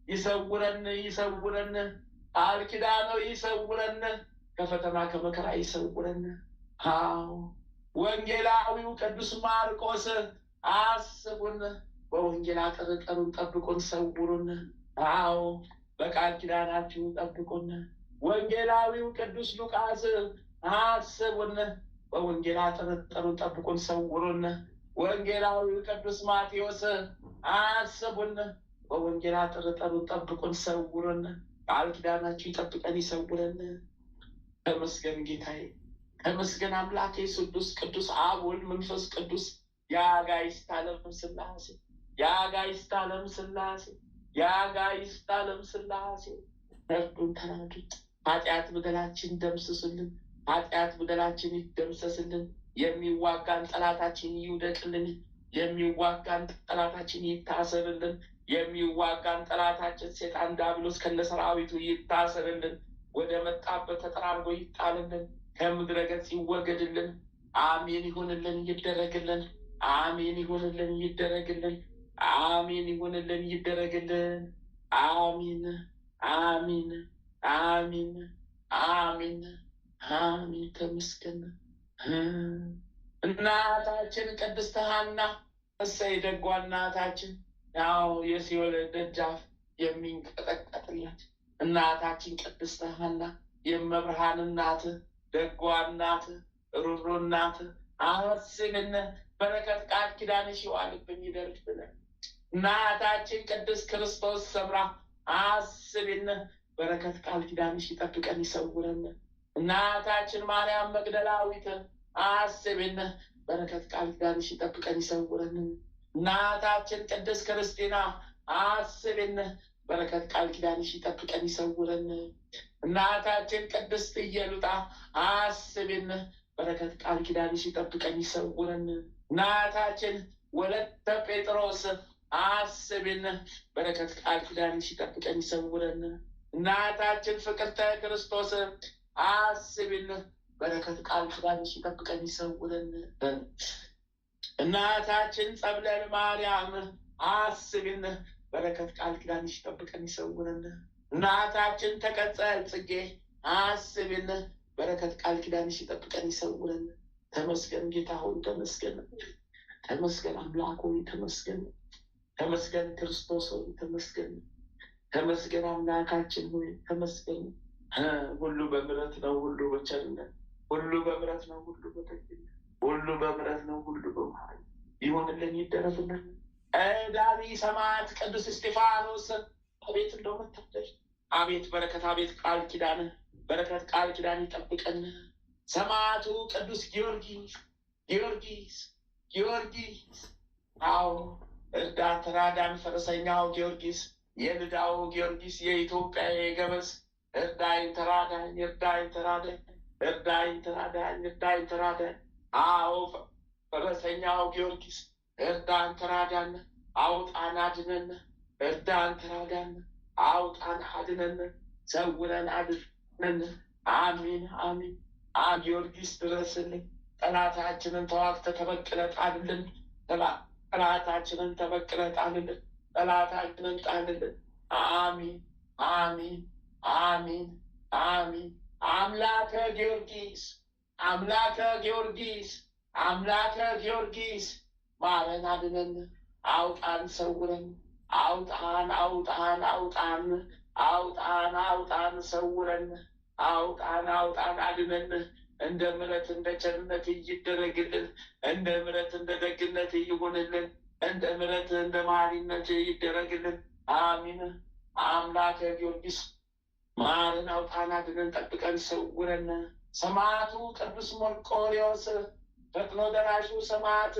ይሰውረን፣ ይሰውረን። ቃል ኪዳኑ ይሰውረን፣ ከፈተና ከመከራ ይሰውረን። አዎ ወንጌላዊው ቅዱስ ማርቆስ አስቡን፣ በወንጌል አጠረጠሩን፣ ጠብቁን፣ ሰውሩን። አዎ በቃል ኪዳናችሁ ጠብቁን። ወንጌላዊው ቅዱስ ሉቃስ አስቡን፣ በወንጌል አጠረጠሩን፣ ጠብቁን፣ ሰውሩን። ወንጌላዊው ቅዱስ ማቴዎስ አስቡን፣ በወንጌል አጠረጠሩን፣ ጠብቁን፣ ሰውሩን። ቃል ኪዳናችሁ ይጠብቀን፣ ይሰውረን። ተመስገን ጌታዬ፣ ተመስገን አምላኬ ስዱስ ቅዱስ አብ ወልድ መንፈስ ቅዱስ፣ የአጋዕዝተ ዓለም ሥላሴ፣ የአጋዕዝተ ዓለም ሥላሴ፣ የአጋዕዝተ ዓለም ሥላሴ። እርዱን፣ ተራዱን። ኃጢአት በደላችን ደምስሱልን። ኃጢአት በደላችን ይደምሰስልን። የሚዋጋን ጠላታችን ይውደቅልን። የሚዋጋን ጠላታችን ይታሰርልን። የሚዋጋን ጠላታችን ሴጣን ዲያብሎስ ከነሰራዊቱ ይታሰርልን። ወደ መጣበት ተጠራርጎ ይጣልልን። ከምድረ ገጽ ይወገድልን። አሜን ይሁንልን፣ ይደረግልን። አሜን ይሁንልን፣ ይደረግልን። አሜን ይሁንልን፣ ይደረግልን። አሜን አሜን አሜን አሜን አሜን ተመስገን። እናታችን ቅድስት ሐና እሰይ ደጓ እናታችን ያው የሲኦል ደጃፍ የሚንቀጠቀጥላት እናታችን ቅድስት ሐና የመብርሃን እናት ደጓ እናት ሩሩ እናት አስብን በረከት ቃል ኪዳንሽ ይዋልብን ይደርብን። እናታችን ቅድስት ክርስቶስ ሰምራ አስብን በረከት ቃል ኪዳንሽ ይጠብቀን ይሰውረን። እናታችን ማርያም መግደላዊት አስብን በረከት ቃል ኪዳንሽ ይጠብቀን ይሰውረን። እናታችን ቅድስት ክርስቲና አስብን በረከት ቃል ኪዳንሽ ይጠብቀን ይሰውረን። እናታችን ቅድስት ኢየሉጣ አስብን በረከት ቃል ኪዳንሽ ይጠብቀን ይሰውረን። እናታችን ወለተ ጴጥሮስ አስብን በረከት ቃል ኪዳንሽ ይጠብቀን ይሰውረን። እናታችን ፍቅርተ ክርስቶስ አስብን በረከት ቃል ኪዳንሽ ይጠብቀን ይሰውረን። እናታችን ጸብለን ማርያም አስብን በረከት ቃል ኪዳንሽ ይጠብቀን ይሰውረን። እናታችን ተቀጸል ጽጌ አስብን በረከት ቃል ኪዳንሽ ይጠብቀን ይሰውረን። ተመስገን ጌታ ሆይ ተመስገን። ተመስገን አምላክ ሆይ ተመስገን። ተመስገን ክርስቶስ ሆይ ተመስገን። ተመስገን አምላካችን ሆይ ተመስገን። ሁሉ በምሕረት ነው፣ ሁሉ በቸርነት፣ ሁሉ በምሕረት ነው፣ ሁሉ በደግነት፣ ሁሉ በምሕረት ነው፣ ሁሉ በመሐሪ ይሆንልን ይደረግልን። ዳሪ ሰማዕት ቅዱስ እስጢፋኖስ አቤት እንደመታደል አቤት በረከት አቤት ቃል ኪዳን በረከት ቃል ኪዳን ይጠብቀን። ሰማዕቱ ቅዱስ ጊዮርጊስ ጊዮርጊስ ጊዮርጊስ አዎ እርዳን ተራዳን ፈረሰኛው ጊዮርጊስ የልዳው ጊዮርጊስ የኢትዮጵያ የገበዝ እርዳኝ ተራዳኝ እርዳኝ ተራዳኝ እርዳኝ ተራዳኝ እርዳኝ ተራዳኝ። አዎ ፈረሰኛው ጊዮርጊስ እርዳን ተራዳን አውጣን አድነን እርዳን ተራዳን አውጣን አድነን ሰውረን አድነን። አሚን አሚን። ጊዮርጊስ ድረስልን። ጠላታችንን ተዋግተህ ተበቅለህ ጣልልን። ጠላታችንን ተበቅለህ ጣልልን። ጠላታችንን ጣልልን። አሚን አሚን አሚን አሚን። አምላከ ጊዮርጊስ አምላከ ጊዮርጊስ አምላከ ጊዮርጊስ ማረን አድነን አውጣን ሰውረን አውጣን አውጣን አውጣን አውጣን አውጣን ሰውረን አውጣን አውጣን አድነን። እንደ ምሕረት እንደ ቸርነት ይደረግልን። እንደ ምሕረት እንደ ደግነት ይሁንልን። እንደ ምሕረት እንደ መሐሪነት ይደረግልን። አሚን። አምላከ ጊዮርጊስ ማረን አውጣን አድነን ጠብቀን ሰውረን። ሰማዕቱ ቅዱስ መርቆሬዎስ ፈጥኖ ደራሹ ሰማዕት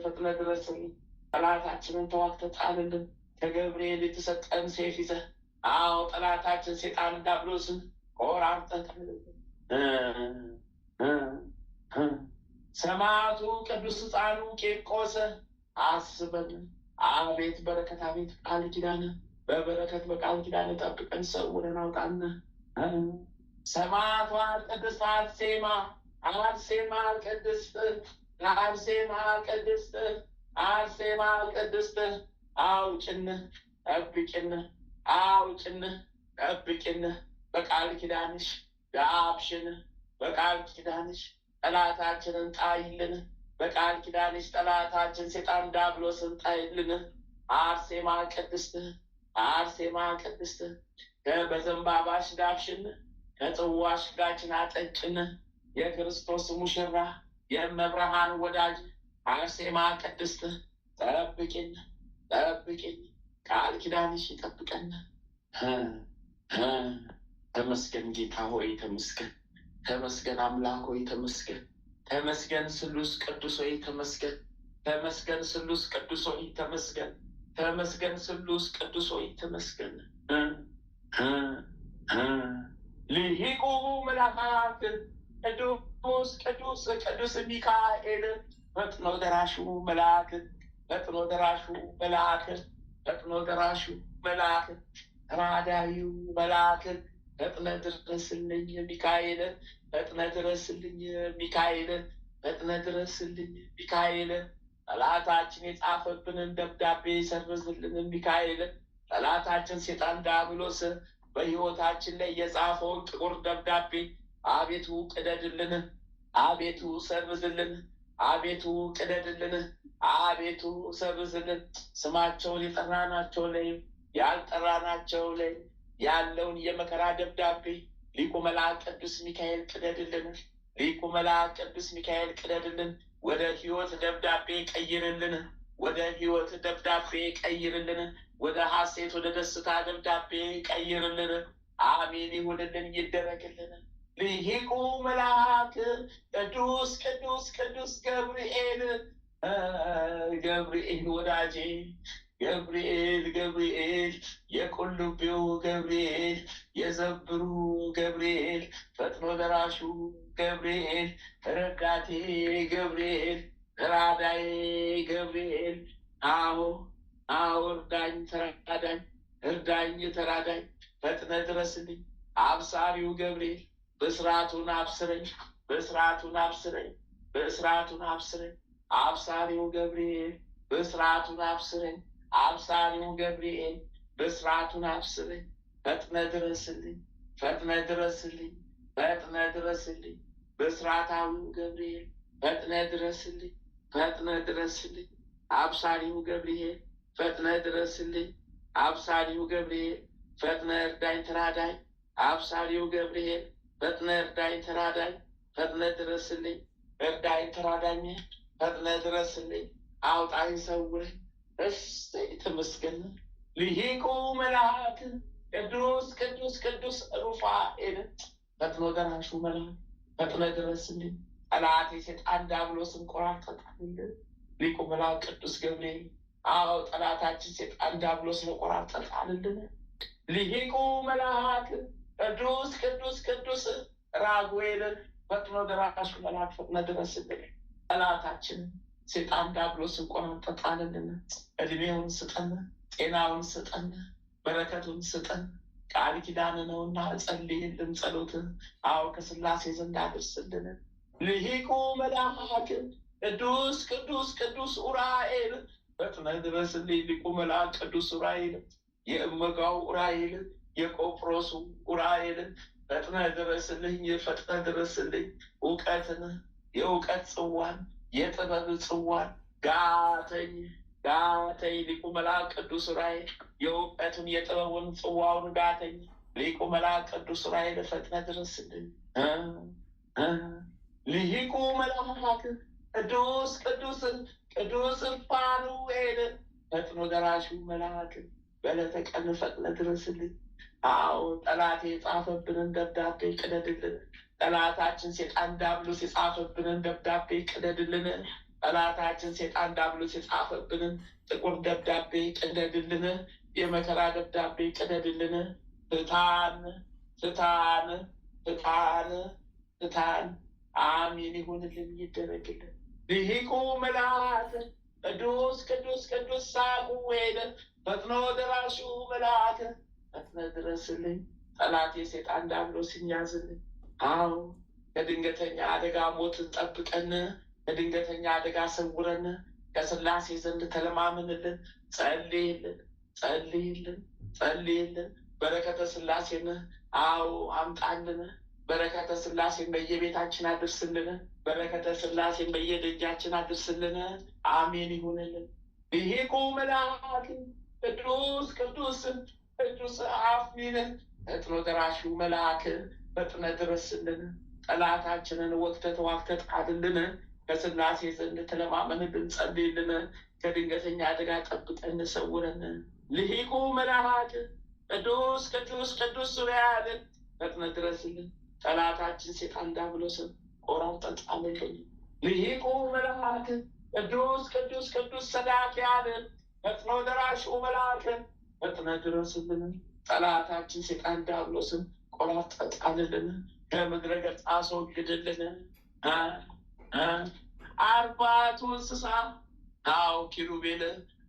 ፈጥነ ድረስልን። ጠላታችንን ተዋግተህ ጣልልን። ከገብርኤል የተሰጠን ሰይፍ ይዘህ አዎ ጠላታችን ሴጣን ዲያብሎስን ቆራርጠህ ጣልልን። ሰማዕቱ ቅዱስ ሕፃኑ ቂርቆስ አስበን። አቤት በረከት አቤት ቃል ኪዳን በበረከት በቃል ኪዳን ጠብቀን ሰውረን አውጣን። ሰማዕቷ ቅድስት አርሴማ አርሴማ ቅድስት አርሴማ ቅድስት አርሴማ ቅድስት አውጭን ጠብቂን አውጭን ጠብቂን በቃል ኪዳንሽ ዳብሽን በቃል ኪዳንሽ ጠላታችንን ጣይልን። በቃል ኪዳንሽ ጠላታችን ሴጣን ዲያብሎስን ጣይልን። አርሴማ ቅድስት አርሴማ ቅድስት በዘንባባሽ ዳብሽን ከጽዋሽ ጋችን አጠጭን። የክርስቶስ ሙሽራ የመብርሃን ወዳጅ አርሴማ ቅድስት ጠብቂን ጠብቂን ቃል ኪዳንሽ ይጠብቀን። ተመስገን ጌታ ሆይ ተመስገን። ተመስገን አምላክ ሆይ ተመስገን። ተመስገን ስሉስ ቅዱስ ሆይ ተመስገን። ተመስገን ስሉስ ቅዱስ ሆይ ተመስገን። ተመስገን ስሉስ ቅዱስ ሆይ ተመስገን። ልሂቁ መልአክ ቅዱስ ቅዱስ ቅዱስ ሚካኤል ፈጥኖ ደራሹ መልአክ ፈጥኖ ደራሹ መልአክ ፈጥኖ ደራሹ መልአክ ተራዳዩ መልአክ ፈጥነ ድረስልኝ ሚካኤል ፈጥነ ድረስልኝ ሚካኤል ፈጥነ ድረስልኝ ሚካኤል። ጠላታችን የጻፈብንን ደብዳቤ ሰርዝልን ሚካኤል። ጠላታችን ሴጣን ዲያብሎስ በሕይወታችን ላይ የጻፈውን ጥቁር ደብዳቤ አቤቱ ቅደድልን፣ አቤቱ ሰርዝልን፣ አቤቱ ቅደድልን፣ አቤቱ ሰርዝልን። ስማቸውን የጠራናቸው ላይ ያልጠራናቸው ላይ ያለውን የመከራ ደብዳቤ ሊቁ መልአክ ቅዱስ ሚካኤል ቅደድልን፣ ሊቁ መልአክ ቅዱስ ሚካኤል ቅደድልን። ወደ ሕይወት ደብዳቤ ቀይርልን፣ ወደ ሕይወት ደብዳቤ ቀይርልን፣ ወደ ሐሴት ወደ ደስታ ደብዳቤ ቀይርልን። አሜን ይሁንልን፣ ይደረግልን። ሊቁ መልአክ ቅዱስ ቅዱስ ቅዱስ ገብርኤል ገብርኤል ወዳጄ ገብርኤል ገብርኤል የቁልቢው ገብርኤል የዘብሩ ገብርኤል ፈጥኖ ደራሹ ገብርኤል ረዳቴ ገብርኤል ተራዳዬ ገብርኤል አዎ እርዳኝ ተራዳኝ እርዳኝ ተራዳኝ ፈጥነ ድረስልኝ። አብሳሪው ገብርኤል በስርዓቱን አብስረኝ በስርዓቱን አብስረኝ በስርዓቱን አብስረኝ። አብሳሪው ገብርኤል በስርዓቱን አብስረኝ አብሳሪው ገብርኤል በስርዓቱን አብስረኝ። ፈጥነ ድረስልኝ ፈጥነ ድረስልኝ ፈጥነ ድረስልኝ። በስርዓታዊው ገብርኤል ፈጥነ ድረስልኝ ፈጥነ ድረስልኝ። አብሳሪው ገብርኤል ፈጥነ ድረስልኝ አብሳሪው ገብርኤል ፈጥነ እርዳኝ ተራዳኝ። አብሳሪው ገብርኤል ፈጥነ እርዳኝ ተራዳኝ ፈጥነ ድረስልኝ እርዳኝ ተራዳኝ ፈጥነ ድረስልኝ አውጣኝ ሰውረኝ። እሰይ ተመስገን። ሊቁ መልአክ ቅዱስ ቅዱስ ቅዱስ ሩፋኤል ፈጥኖ ደራሹ መልአክ ፈጥነ ድረስልኝ። ጠላት የሰይጣን ዲያብሎስን ቆራርጠጣልን። ሊቁ መልአክ ቅዱስ ገብርኤል አዎ ጠላታችን ሰይጣን ዲያብሎስን ቆራርጠጣልን። ሊቁ መልአክ ቅዱስ ቅዱስ ቅዱስ ራጉኤል ፈጥኖ ደራሹ መልአክ ፈጥነ ድረስልኝ። ጠላታችን ሰይጣን ዲያብሎስን ቆራርጠጣልን። እድሜውን ስጠን፣ ጤናውን ስጠን፣ በረከቱን ስጠን። ቃል ኪዳን ነውና ጸልይልን ጸሎት አዎ ከስላሴ ዘንድ አድርስልን። ሊቁ መልአክ ቅዱስ ቅዱስ ቅዱስ ኡራኤል ፈጥነ ድረስልኝ። ሊቁ መልአክ ቅዱስ ኡራኤል የእመጋው ኡራኤል የቆጵሮሱ ኡራኤል ፈጥነ ድረስልኝ ፈጥነ ድረስልኝ። እውቀትን የእውቀት ጽዋን የጥበብ ጽዋን ጋተኝ ጋተኝ። ሊቁ መልአክ ቅዱስ ኡራኤል የእውቀቱን የጥበቡን ጽዋውን ጋተኝ። ሊቁ መልአክ ቅዱስ ኡራኤል ፈጥነ ድረስልኝ። ሊቁ መልአክ ቅዱስ ቅዱስ ቅዱስ ፋኑኤል ፈጥኖ ደራሹ መልአክ በዕለተ ቀን ፈጥነ ድረስልኝ። አዎ ጠላት የጻፈብንን ደብዳቤ ቅደድልን። ጠላታችን ሰይጣን ዲያብሎስ የጻፈብንን ደብዳቤ ቅደድልን። ጠላታችን ሰይጣን ዲያብሎስ የጻፈብንን ጥቁር ደብዳቤ ቅደድልን። የመከራ ደብዳቤ ቅደድልን። ፍታን ፍታን ፍታን ፍታን። አሜን ይሁንልን፣ ይደረግልን። ሊቁ መልአክ ቅዱስ ቅዱስ ቅዱስ ሳሙኤል ፈጥኖ ደራሹ መልአክ ፈጥነ ድረስልኝ። ጠላት የሰይጣን ዲያብሎስን ያዝልኝ። አዎ ከድንገተኛ አደጋ ሞትን ጠብቀን፣ ከድንገተኛ አደጋ ሰውረን፣ ከስላሴ ዘንድ ተለማምንልን። ጸልይልን ጸልይልን ጸልይልን። በረከተ ስላሴን አዎ አምጣልን። በረከተ ስላሴን በየቤታችን አድርስልን። በረከተ ስላሴን በየደጃችን አድርስልን። አሜን ይሁንልን። ሊቁ መልአክ ቅዱስ ቅዱስ ቅዱስ አፍኒን ፈጥኖ ደራሹ መልአክ ፈጥነ ድረስልን። ጠላታችንን ወቅተህ ተዋግተህ ጣልልን። ከስላሴ ዘንድ ተለማመንልን፣ ጸልይልን። ከድንገተኛ አደጋ ጠብቀን ሰውረን። ሊቁ መልአክ ቅዱስ ቅዱስ ቅዱስ ኡራኤል ፈጥነ ድረስልን። ጠላታችን ሰይጣን ዲያብሎስን ቆራርጠህ ጣልልን። ሊቁ መልአክ ቅዱስ ቅዱስ ቅዱስ ሰዳክያል ፈጥኖ ደራሹ መልአክ ፈጥነ ድረስልን። ጠላታችን ሰይጣን ዲያብሎስን ቆራርጠህ ጣልልን። ከምድረ ገጽ አስወግድልን። አርባቱ እንስሳ አዎ ኪሩቤል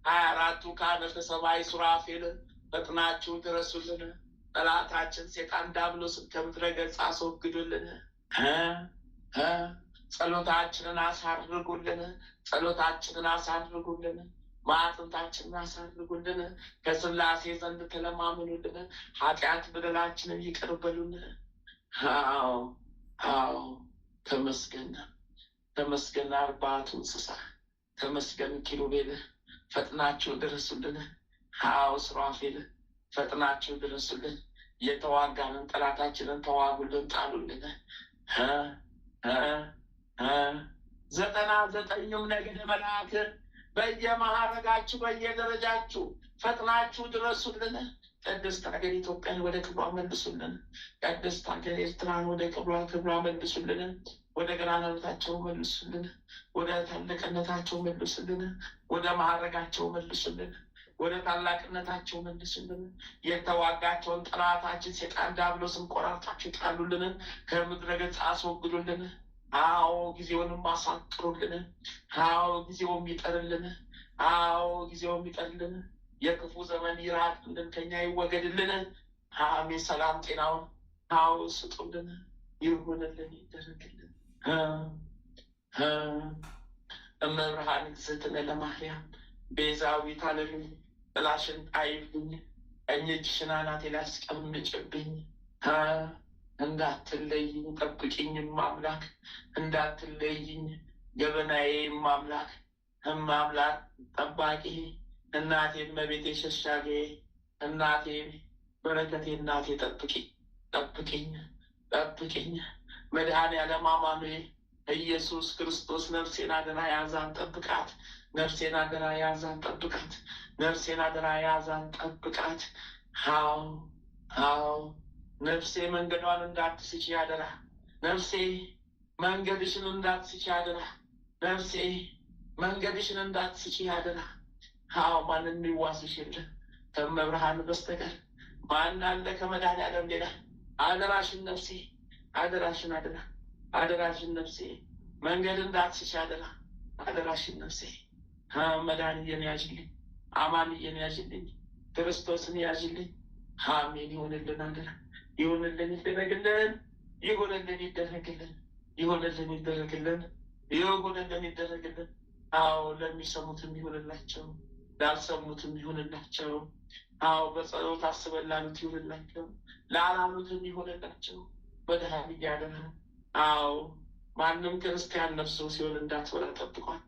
24ቱ ካህናተ ሰማይ ሱራፌል ፈጥናችሁ ድረሱልን። ጠላታችን ሰይጣን ዲያብሎስን ከምድረ ገጽ አስወግዱልን። ጸሎታችንን አሳርጉልን። ጸሎታችንን አሳርጉልን። ማዕጠንታችንን አሳርጉልን። ከስላሴ ዘንድ ተለማምኑልን። ኃጢአት በደላችንን ይቅር በሉን። አዎ አዎ ተመስገን ተመስገን። አርባዕቱ እንስሳ ተመስገን። ኪሩቤል ፈጥናችሁ ድረሱልን። አዎ ሱራፌል ፈጥናችሁ ድረሱልን። የተዋጋንን ጠላታችንን ተዋጉልን፣ ጣሉልን። 99ኙም ነገደ መላእክት በየማዕረጋችሁ በየደረጃችሁ ፈጥናችሁ ድረሱልን። ቅድስት ሀገር ኢትዮጵያን ወደ ክብሯ መልሱልን። ቅድስት ሀገር ኤርትራን ወደ ክብሯ መልሱልን። ወደ ገናናነታቸው መልሱልን። ወደ ታላቅነታቸው መልሱልን። ወደ ማዕረጋቸው መልሱልን። ወደ ታላቅነታቸው መልሱልን። የተዋጋቸውን ጠላታችን ሰይጣን ዲያብሎስን ቆራርጣችሁ ጣሉልን። ከምድረ ገጽ አስወግዱልን። አዎ ጊዜውንም አሳጥሩልን። አዎ ጊዜውም ይጠርልን። አዎ ጊዜውም ይጠርልን። የክፉ ዘመን ይራቅልን፣ ከኛ ይወገድልን። አሜን። ሰላም ጤናውን አዎ ስጡልን፣ ይሁንልን፣ ይደረግልን። እመብርሃን እግዝእትነ ለማርያም ቤዛዊተ ዓለም ጥላሽን ጣይብኝ፣ ቀኝ እጅሽን አናቴ ላይ አስቀምጭብኝ። እንዳትለይኝ ጠብቂኝም አምላክ፣ እንዳትለይኝ ገበናዬም አምላክ፣ እማምላክ ጠባቂ እናቴ እመቤቴ ሸሻጌ እናቴ በረከቴ እናቴ ጠብቂኝ ጠብቂኝ። መድኃኔዓለም አማኑኤል ኢየሱስ ክርስቶስ ነፍሴን አደራ ያዛን ጠብቃት። ነፍሴን አደራ ያዛን ጠብቃት። ነፍሴን አደራ ያዛን ጠብቃት። አዎ ነፍሴ መንገዷን እንዳትስቺ አደራ። ነፍሴ መንገድሽን እንዳትስቺ አደራ። ነፍሴ መንገድሽን እንዳትስቺ አደራ። አዎ ማንም የሚዋስሽ የለም ከመብርሃን በስተቀር። ማን አለ ከመድኃኔዓለም ሌላ? አደራሽን ነፍሴ አደራሽን አደራ አደራሽን ነፍሴ መንገድ እንዳትስሽ አደራ አደራሽን ነፍሴ። መድኃኒዬን ያዥልኝ፣ አማንዬን ያዥልኝ፣ ክርስቶስን ያዥልኝ። አሜን። ይሁንልን፣ አደራ ይሁንልን፣ ይደረግልን፣ ይሁንልን፣ ይደረግልን፣ ይሁንልን፣ ይደረግልን፣ ይሁንልን፣ ይደረግልን። አዎ ለሚሰሙትም ይሁንላቸው፣ ላልሰሙትም ይሁንላቸው። አዎ በጸሎት አስበን ላሉት ይሁንላቸው፣ ላላሉትም ይሁንላቸው። መድኃኒዬ አደራ። አዎ ማንም ክርስቲያን ነፍሱ ሲሆን እንዳትወራ ጠብቋል።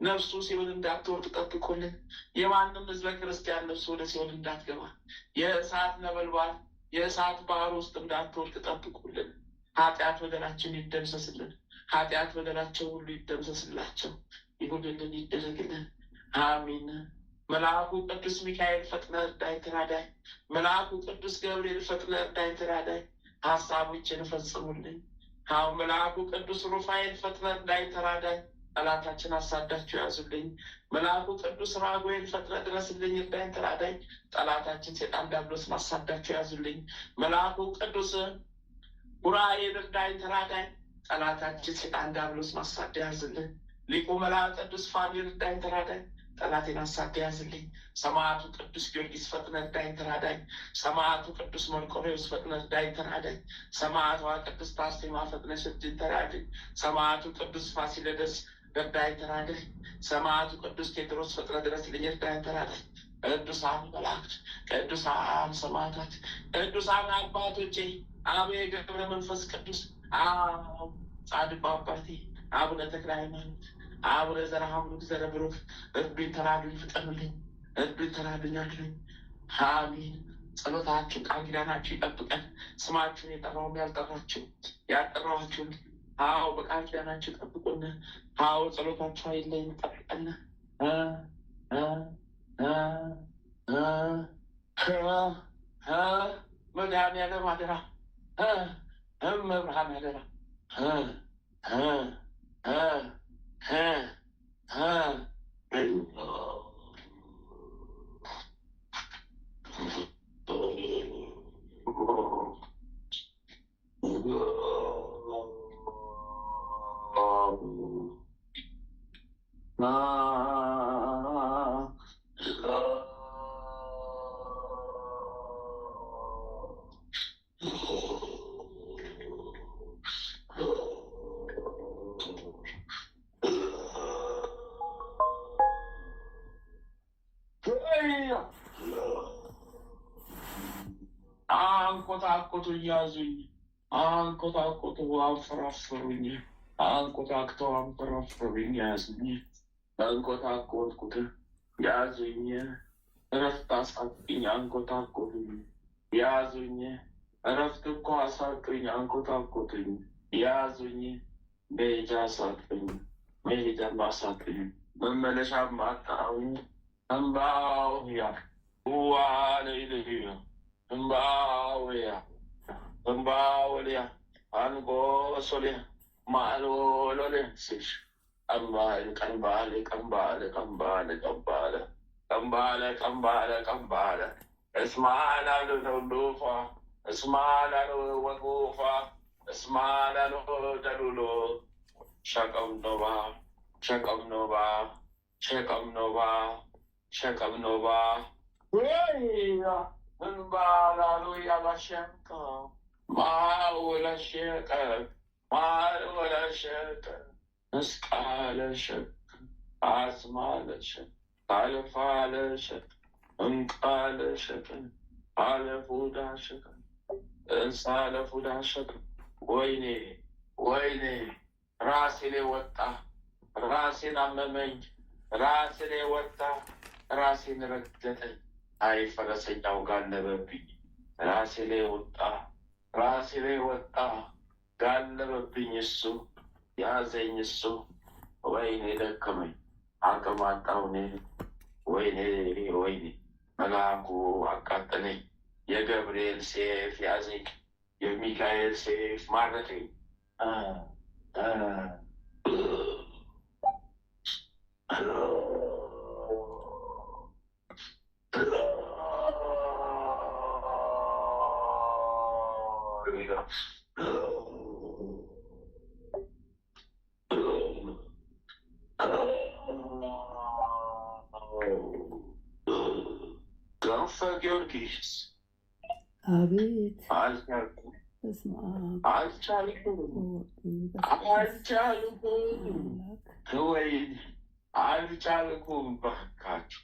ነፍሱ ሲሆን እንዳትወርድ ጠብቆልን። የማንም ህዝበ ክርስቲያን ነፍሱ ወደ ሲሆን እንዳትገባ የእሳት ነበልባል የእሳት ባህር ውስጥ እንዳትወርድ ጠብቁልን። ኃጢአት በደላችን ይደምሰስልን። ኃጢአት በደላቸው ሁሉ ይደምሰስላቸው። ይሁንልን፣ ይደረግልን። አሚን። መልአኩ ቅዱስ ሚካኤል ፈጥነ እርዳኝ ተራዳኝ። መልአኩ ቅዱስ ገብርኤል ፈጥነ እርዳኝ ተራዳኝ። ሀሳቦችን ፈጽሙልኝ። አዎ መልአኩ ቅዱስ ሩፋኤል ፈጥነ እርዳኝ ተራዳኝ። ጠላታችን አሳዳችሁ ያዙልኝ። መልአኩ ቅዱስ ራጉኤል ፈጥነ ድረስልኝ፣ እርዳኝ ተራዳኝ። ጠላታችን ሰይጣን ዲያብሎስን አሳዳችሁ ያዙልኝ። መልአኩ ቅዱስ ኡራኤል እርዳኝ ተራዳኝ። ጠላታችን ሰይጣን ዲያብሎስን አሳዳ ያዝልን። ሊቁ መልአክ ቅዱስ ፋኑኤል እርዳኝ ተራዳኝ። ጠላቴን አሳዳ ያዝልኝ። ሰማዕቱ ቅዱስ ጊዮርጊስ ፈጥነ እርዳኝ ተራዳኝ። ሰማዕቱ ቅዱስ መርቆሬዎስ ፈጥነ እርዳኝ ተራዳኝ። ሰማዕቷ ቅድስት አርሴማ ፈጥነሽ እርጅኝ ተራዳኝ። ሰማዕቱ ቅዱስ ፋሲለደስ እርዳኝ ተራዳኝ። ሰማዕቱ ቅዱስ ቴዎድሮስ ፈጥነ ድረስልኝ፣ እርዳኝ ተራዳኝ። ቅዱሳን መላእክት፣ ቅዱሳን ሰማዕታት፣ ቅዱሳን አባቶቼ አቤ ገብረ መንፈስ ቅዱስ ጻድቁ አባቴ አቡነ ተክለ ሃይማኖት፣ አቡነ ዘርአብሩክ ዘረብሩክ እርዱኝ ተራዱኝ፣ ፍጠኑልኝ፣ እርዱኝ ተራዱኝ፣ አድኑኝ። አሜን። ጸሎታችሁ ቃል ኪዳናችሁ ይጠብቀን። ስማችሁን የጠራውም ያልጠራችሁ ያልጠራኋችሁን አዎ በቃል ኪዳናችሁ ጠብቁን። አዎ ጸሎታችሁ አይለይን፣ ይጠብቀን። መድኃኔዓለም አደራ፣ እመብርሃን አደራ። አንኮታኮቱ እያዙኝ አንኮታኮቱ አንፈራፈሩኝ፣ አንኮታክተው አንፈራፈሩኝ፣ ያዙኝ። አንኮታኮትኩት ያዙኝ፣ እረፍት አሳጡኝ፣ አንኮታኮቱኝ፣ ያዙኝ። እረፍት እኮ አሳጡኝ፣ አንኮታኮቱኝ፣ ያዙኝ። መሄጃ አሳጡኝ፣ መሄጃም አሳጡኝ፣ መመለሻም አጣሁኝ። እምባውያ ዋለይልዩ እምባውያ እምባውልያ አንጎሶልያ ማልወሎሌ ሲሽ ቀምባል ቀምባል ቀምባል ቀምባል ቀምባል ቀምባል ቀምባል ቀምባል እስማላሉ ሉፋ እስማላሉ ወጉፋ እስማላሉ ደሉሎ ሸቀም ኖባ ሸቀም ኖባ ሸቀም ኖባ ሸቀም ኖባ ወያ እንባላሉ ያላሸንካ ማወለሸቀ ማወለሸቀ እስቃለሸቅ አስማለሸቅ አልፋለሸቅ እንቃለሸቅ አለፉዳሸቅ እንሳለፉዳሸቅ ወይኔ ወይኔ ራሴ ላይ ወጣ፣ ራሴን አመመኝ፣ ራሴ ላይ ወጣ፣ ራሴን ረገጠኝ። አይ ፈረሰኛው ጋለበብኝ፣ ራሴ ላይ ወጣ፣ ራሴ ላይ ወጣ፣ ጋለበብኝ እሱ ያዘኝ እሱ። ወይኔ ደከመኝ፣ አቅም አጣሁ እኔ። ወይኔ ወይኔ መልአኩ አቃጠለኝ፣ የገብርኤል ሴፍ ያዘኝ፣ የሚካኤል ሴፍ ማረከኝ። ገንፈ ጊዮርጊስ አቤት አልቻልኩም፣ በስመ አብ አልቻልኩም፣ ወወልድ አልቻልኩም፣ አምላክ ወይኔ አልቻልኩም። እባካችሁ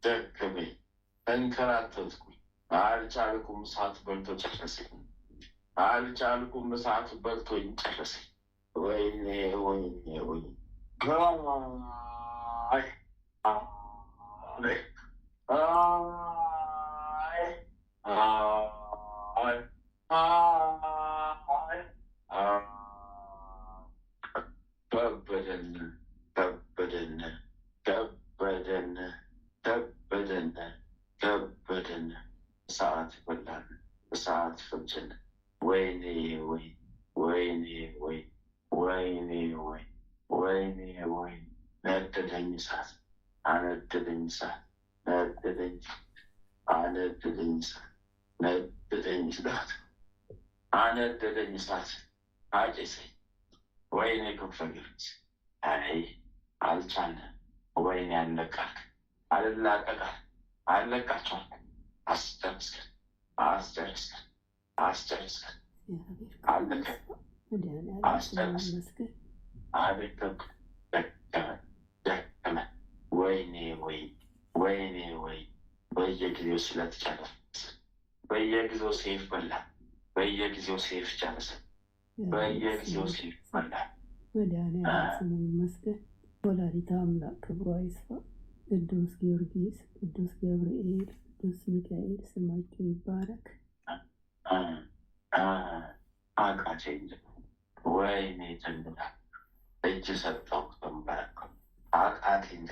ደከመኝ፣ ተንከራተትኩኝ፣ አልቻልኩም። እሳት በልቶ ጨረሰኝ፣ አልቻልኩም። እሳት በልቶኝ ጨረሰኝ። ወይኔ ወይኔ ወይኔ አይ ከበደን ከበደን ከበደን ከበደን ከበደን። እሳት በላን፣ እሳት ፈጀን። ወይኔ ወይ ወይኔ ወይ ወይኔ ወይ ወይኔ ወይ ነደደኝ እሳት፣ አነደደኝ እሳት፣ ነደደኝ አነደደኝ እሳት፣ ነደደኝ እሳት፣ አነደደኝ እሳት፣ አጨሰኝ። ወይኔ ክንፈ ጊዮርጊስ አይ አልቻለም። ወይኔ አለቃል አልላቀቃል አለቃቸዋል። አስጨርስከን አስጨርስከን አስጨርስከን አለቀ መድኃኒዓለም አቤት ደከመ ደከመ። ወይኔ ወይ ወይኔ ወይ በየጊዜው ስለተጨረሰ፣ በየጊዜው ሴፍ በላ፣ በየጊዜው ሴፍ ጨረሰ፣ በየጊዜው ሴፍ በላ። መድኃኒዓለም ስሙ ይመስገን። ወላዲተ አምላክ ክብሯ ይስፋ። ቅዱስ ጊዮርጊስ፣ ቅዱስ ገብርኤል፣ ቅዱስ ሚካኤል ስማቸው ይባረክ። አቃተኝ። ወይኔ ጀምራ እጅ ሰጠው፣ ተንበረከኩ። አቃተኝ፣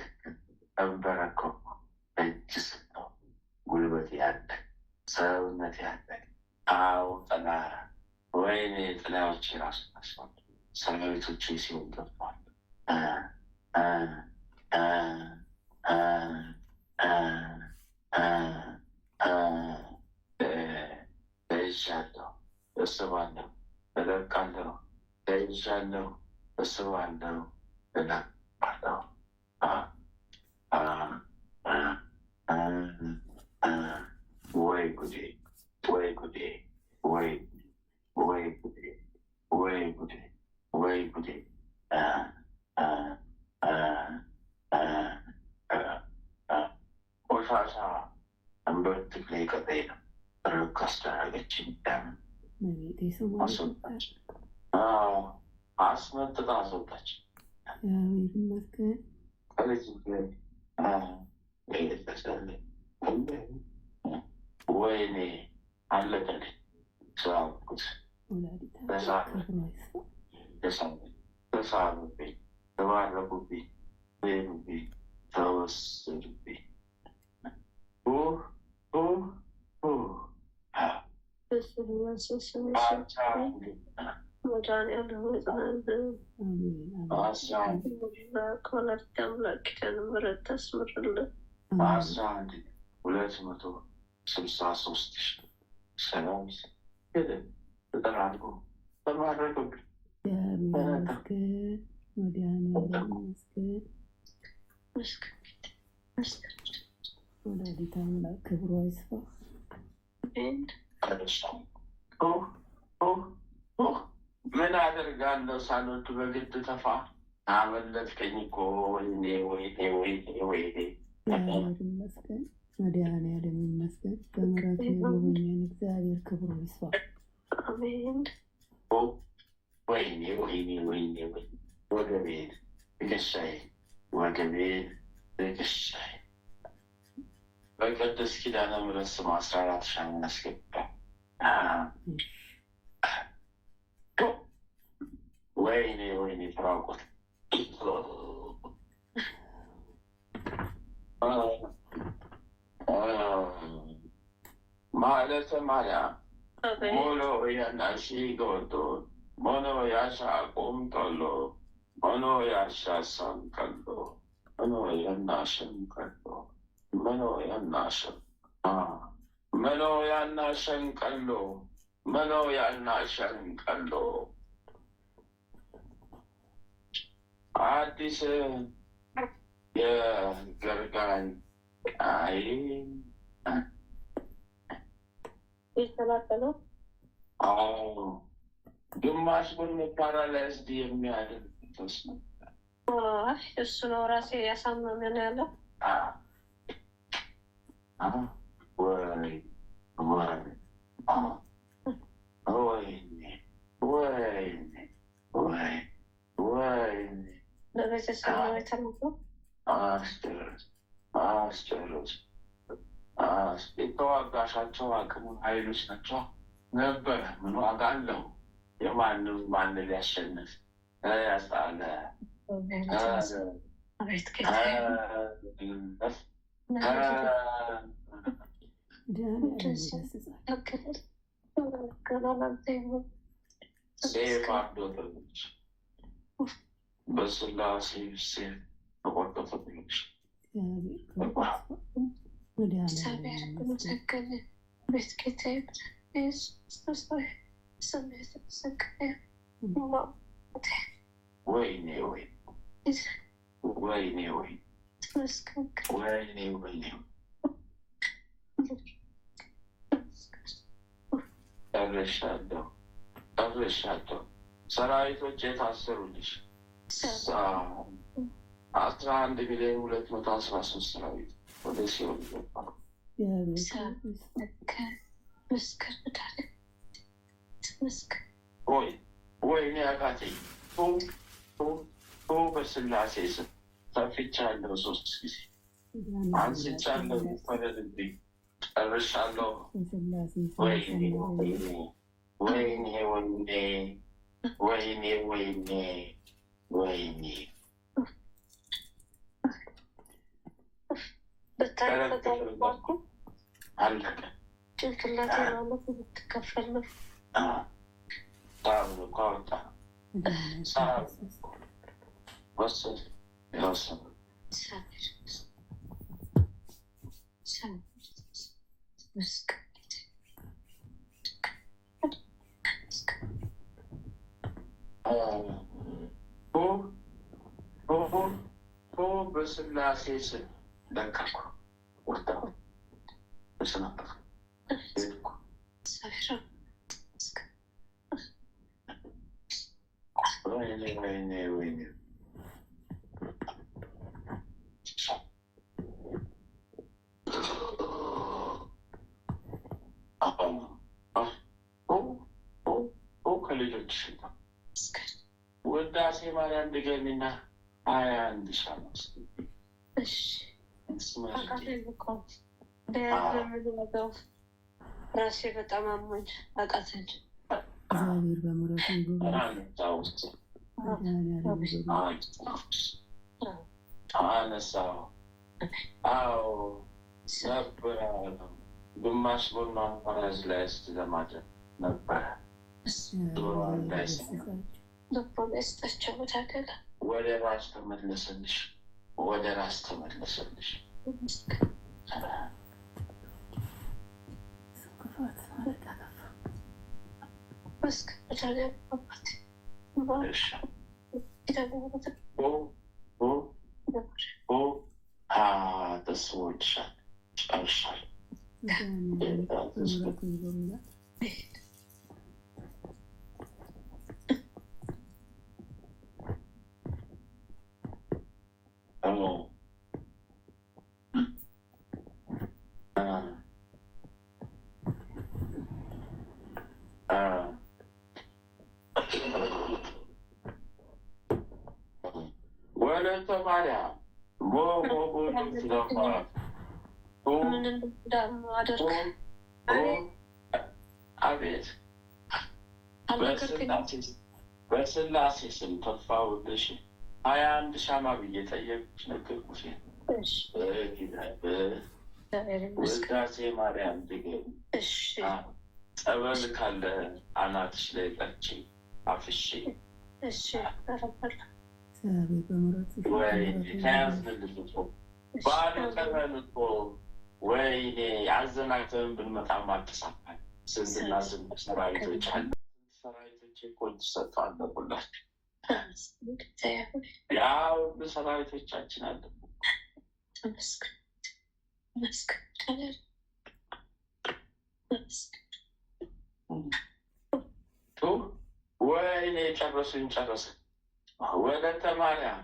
ተንበረከኩ፣ እጅ ሰጠው። ጉልበት ያለ ሰውነት ያለ አዎ ጥላ። ወይኔ ጥላዎች ራሱ ናቸው። ሰራዊቶች ሲሆን ገብተዋል። ተይዣለሁ፣ እስባለሁ፣ እለቃለሁ። ተይዣለሁ፣ እስባለሁ፣ እለቃለሁ። ወይ ጉዴ ወይ ጉዴ ወይ ወይ ጉዴ ወይ ጉዴ ወይ ጉዴ። ቆሻሻ እንበርትክ ላይ ቀጠይ ነው። ርክ አስደረገችኝ። መቤቴ ስሟ አስወጣች። አስመጥታ አስወጣች። እግዚአብሔር ይመስገን። ወይኔ አለቀልኝ ስራኩት ወላዲተ ክብሯ ይስፋ። ተሳሉብኝ፣ ተባረኩብኝ፣ ሄዱብኝ፣ ተወሰዱብኝ። መድኃኒዓለም ይጽናልን። ከወላዲተ አምላክ ኪዳነ ምሕረት ታስምርልን። 11,263 ሰራዊት ተጠራርጎ ተባረኩብኝ። እግዚአብሔር ይመስገን። መድኃኒዓለም ይመስገን። ወላዲተ አምላክ ክብሯ ይስፋ። ምን አደርጋለሁ ሳልወድ በግድ ተፋ አመለጥከኝ እኮ ወይኔ ወይኔ ወይኔ ወይኔ። እግዚአብሔር ይመስገን። መድኃኒዓለም ይመስገን። በምሕረቱ የጎበኘን እግዚአብሔር ክብሩ ይስፋ። አሜን። ወይኔ ወይኔ ወይኔ ወይኔ። ወገቤን ትከሻዬ፣ ወገቤን ትከሻዬ። በቅድስት ኪዳነ ምሕረት ስም 14 ሻማ አስገባ። ወይኔ ወይኔ ተራቆት ማለተ ማርያም ሞሎ ያናሺ ጎቶ ሞኖ ያሻ ቁም ቀሎ ሞኖ ያሻ ሳም ቀሎ ሞኖ ያናሽም ቀሎ ሞኖ ያናሽም ሞኖ ያናሸን ቀሎ ሞኖ ያናሸን ቀሎ አዲስ የገርጋን ቃይ የተላቀለው ግማሽ ጎን ፓራላይዝድ የሚያደርግ ተስኖ እሱ ነው ራሴ ያሳመመን ያለው። ወይ ወይኔ ወይኔ ወይ ወይኔ በቤተሰብ ነው የተሞተው። አስጨረስ የተዋጋሻቸው አቅሙን ኃይሎች ናቸው ነበረ። ምን ዋጋ አለው? የማንም ማን ሊያሸንፍ ያስጣለ ሴፋዶች በስላሴ ሴፍ ተቆጠፈች። ቤት ጌታ ወይኔ ወይ ወይኔ ወይ ወይኔ ወይኔ ጨርሻለሁ ጨርሻለሁ። ሰራዊቶች የታሰሩልሽ 11,213,000 ሰራዊት ወደ ሲሆን ይገባል። ወይኔ አቃተኝ። በስላሴ ስም ተፍቻለሁ 3 ጊዜ አንስቻለሁ። ፈረድብኝ። ጨርሻለሁ። ወይኔ ወይኔ ወይኔ ወይኔ ወይኔ ወይኔ ወይኔ አለቀ። ጭንቅላቴ ማለት የምትከፈል ነው። ሳብ ከወጣ ሳብ ወሰድ የወሰድ በስላሴ ስም ደቀኩ ወጣ ተሰናበኩ። ወይኔ ወይኔ ወይኔ እየወድሽ ነው። ውዳሴ ማርያም ድገሚና 21 ሻማ ራሴ በጣም አሞኝ አቃተኝ። እግዚአብሔር በምሕረቱ አነሳው። አዎ ነበረ። ግማሽ ጎኗን ፈረስ ላይ ስትለማድረግ ነበረ። ስጣቸው ታገለ ወደ ራስ ተመለሰልሽ፣ ወደ ራስ ተመለሰልሽ። ተስቦልሻል፣ ጨርሻል። ወለተ ማርያም አቤት በስላሴ ስም ተፋውልሽ 21 ሻማ ብዬ ጠየቅኩሽ፣ ነገርኩሽ። ውዳሴ ማርያም ድገም። ጸበል ካለ አናትሽ ላይ ጠጪ አፍሼ። ባዶ ቀረን እኮ ወይኔ አዘናግተን ብንመጣ ማተሳፋል። ስንትና ስንት ሰራዊቶች አለ። ሰራዊቶች እኮ ተሰጥቶ አለቁላቸው። ያው ሰራዊቶቻችን አለ። ወይኔ ጨረሱኝ። ወለተ ማርያም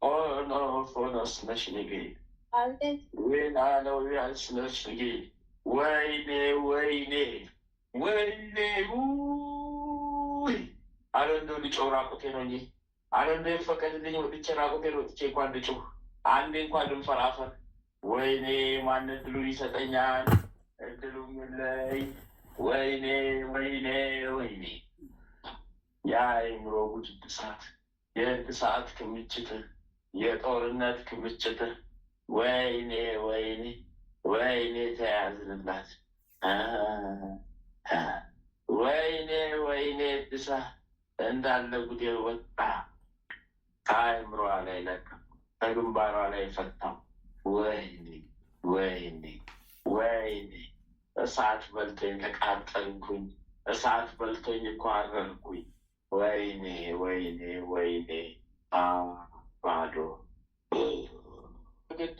ኦኖፎኖስ ነሽ ንጌ ዌናለው ያልስነሽ ንጌ ወይኔ ወይኔ ወይኔ አረ እንደው ልጮህ ራቁቴ ነው እንጂ አረ እንደው ይፈቀድልኝ ወጥቼ ራቁቴን ወጥቼ እንኳን ልጮህ አንዴ እንኳን ልንፈራፈር። ወይኔ ማን እድሉን ይሰጠኛል? እድሉም የለኝ። ወይኔ ወይኔ ወይኔ የአእምሮ ጉድ እሳት፣ የእሳት ክምችት፣ የጦርነት ክምችት። ወይኔ ወይኔ ወይኔ ተያዝንላት። ወይኔ ወይኔ እሳት እንዳለ ጉዴ ወጣ። ከአእምሯ ላይ ለቀ፣ ከግንባሯ ላይ ፈታው። ወይኔ ወይኔ ወይኔ እሳት በልቶኝ ተቃጠልኩኝ፣ እሳት በልቶኝ እኮ አረርኩኝ። ወይኔ ወይኔ ወይኔ ባዶ ግድ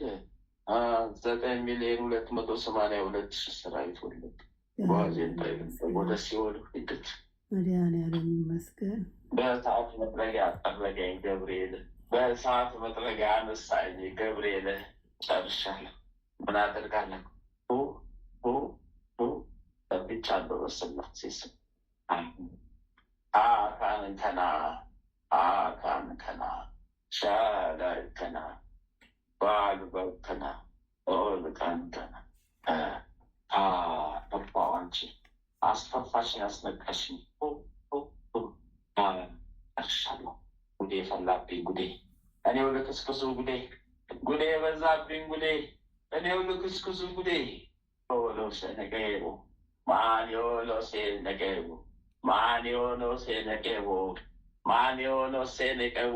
9,282,000 ሰራዊት ወለድ ወደ ሲኦል ግድ መድኃኒዓለም ይመስገን። በእሳት መጥረጊያ ጠረገኝ ገብርኤል፣ በእሳት መጥረጊያ አነሳኝ ገብርኤል። ጨርሻለሁ። ምን አደርጋለሁ? ጠብቻለሁ በስላሴ ስም። አካንከና አካንከና ሻዳይከና ባልበከና ኦልቃንከና ተፋው። አንቺ አስፈፋሽን፣ ያስነቀሽኝ። ጨርሻለሁ። ጉዴ ፈላብኝ ጉዴ። እኔው ልክስክሱ ጉዴ፣ ጉዴ የበዛብኝ ጉዴ። እኔው ልክስክሱ ጉዴ። ሎሴ ነቄቦ ማንዮ ሎሴ ነቄቦ ማንዮ ሎሴ ነቄቦ ማንዮ ሎሴ ነቄቦ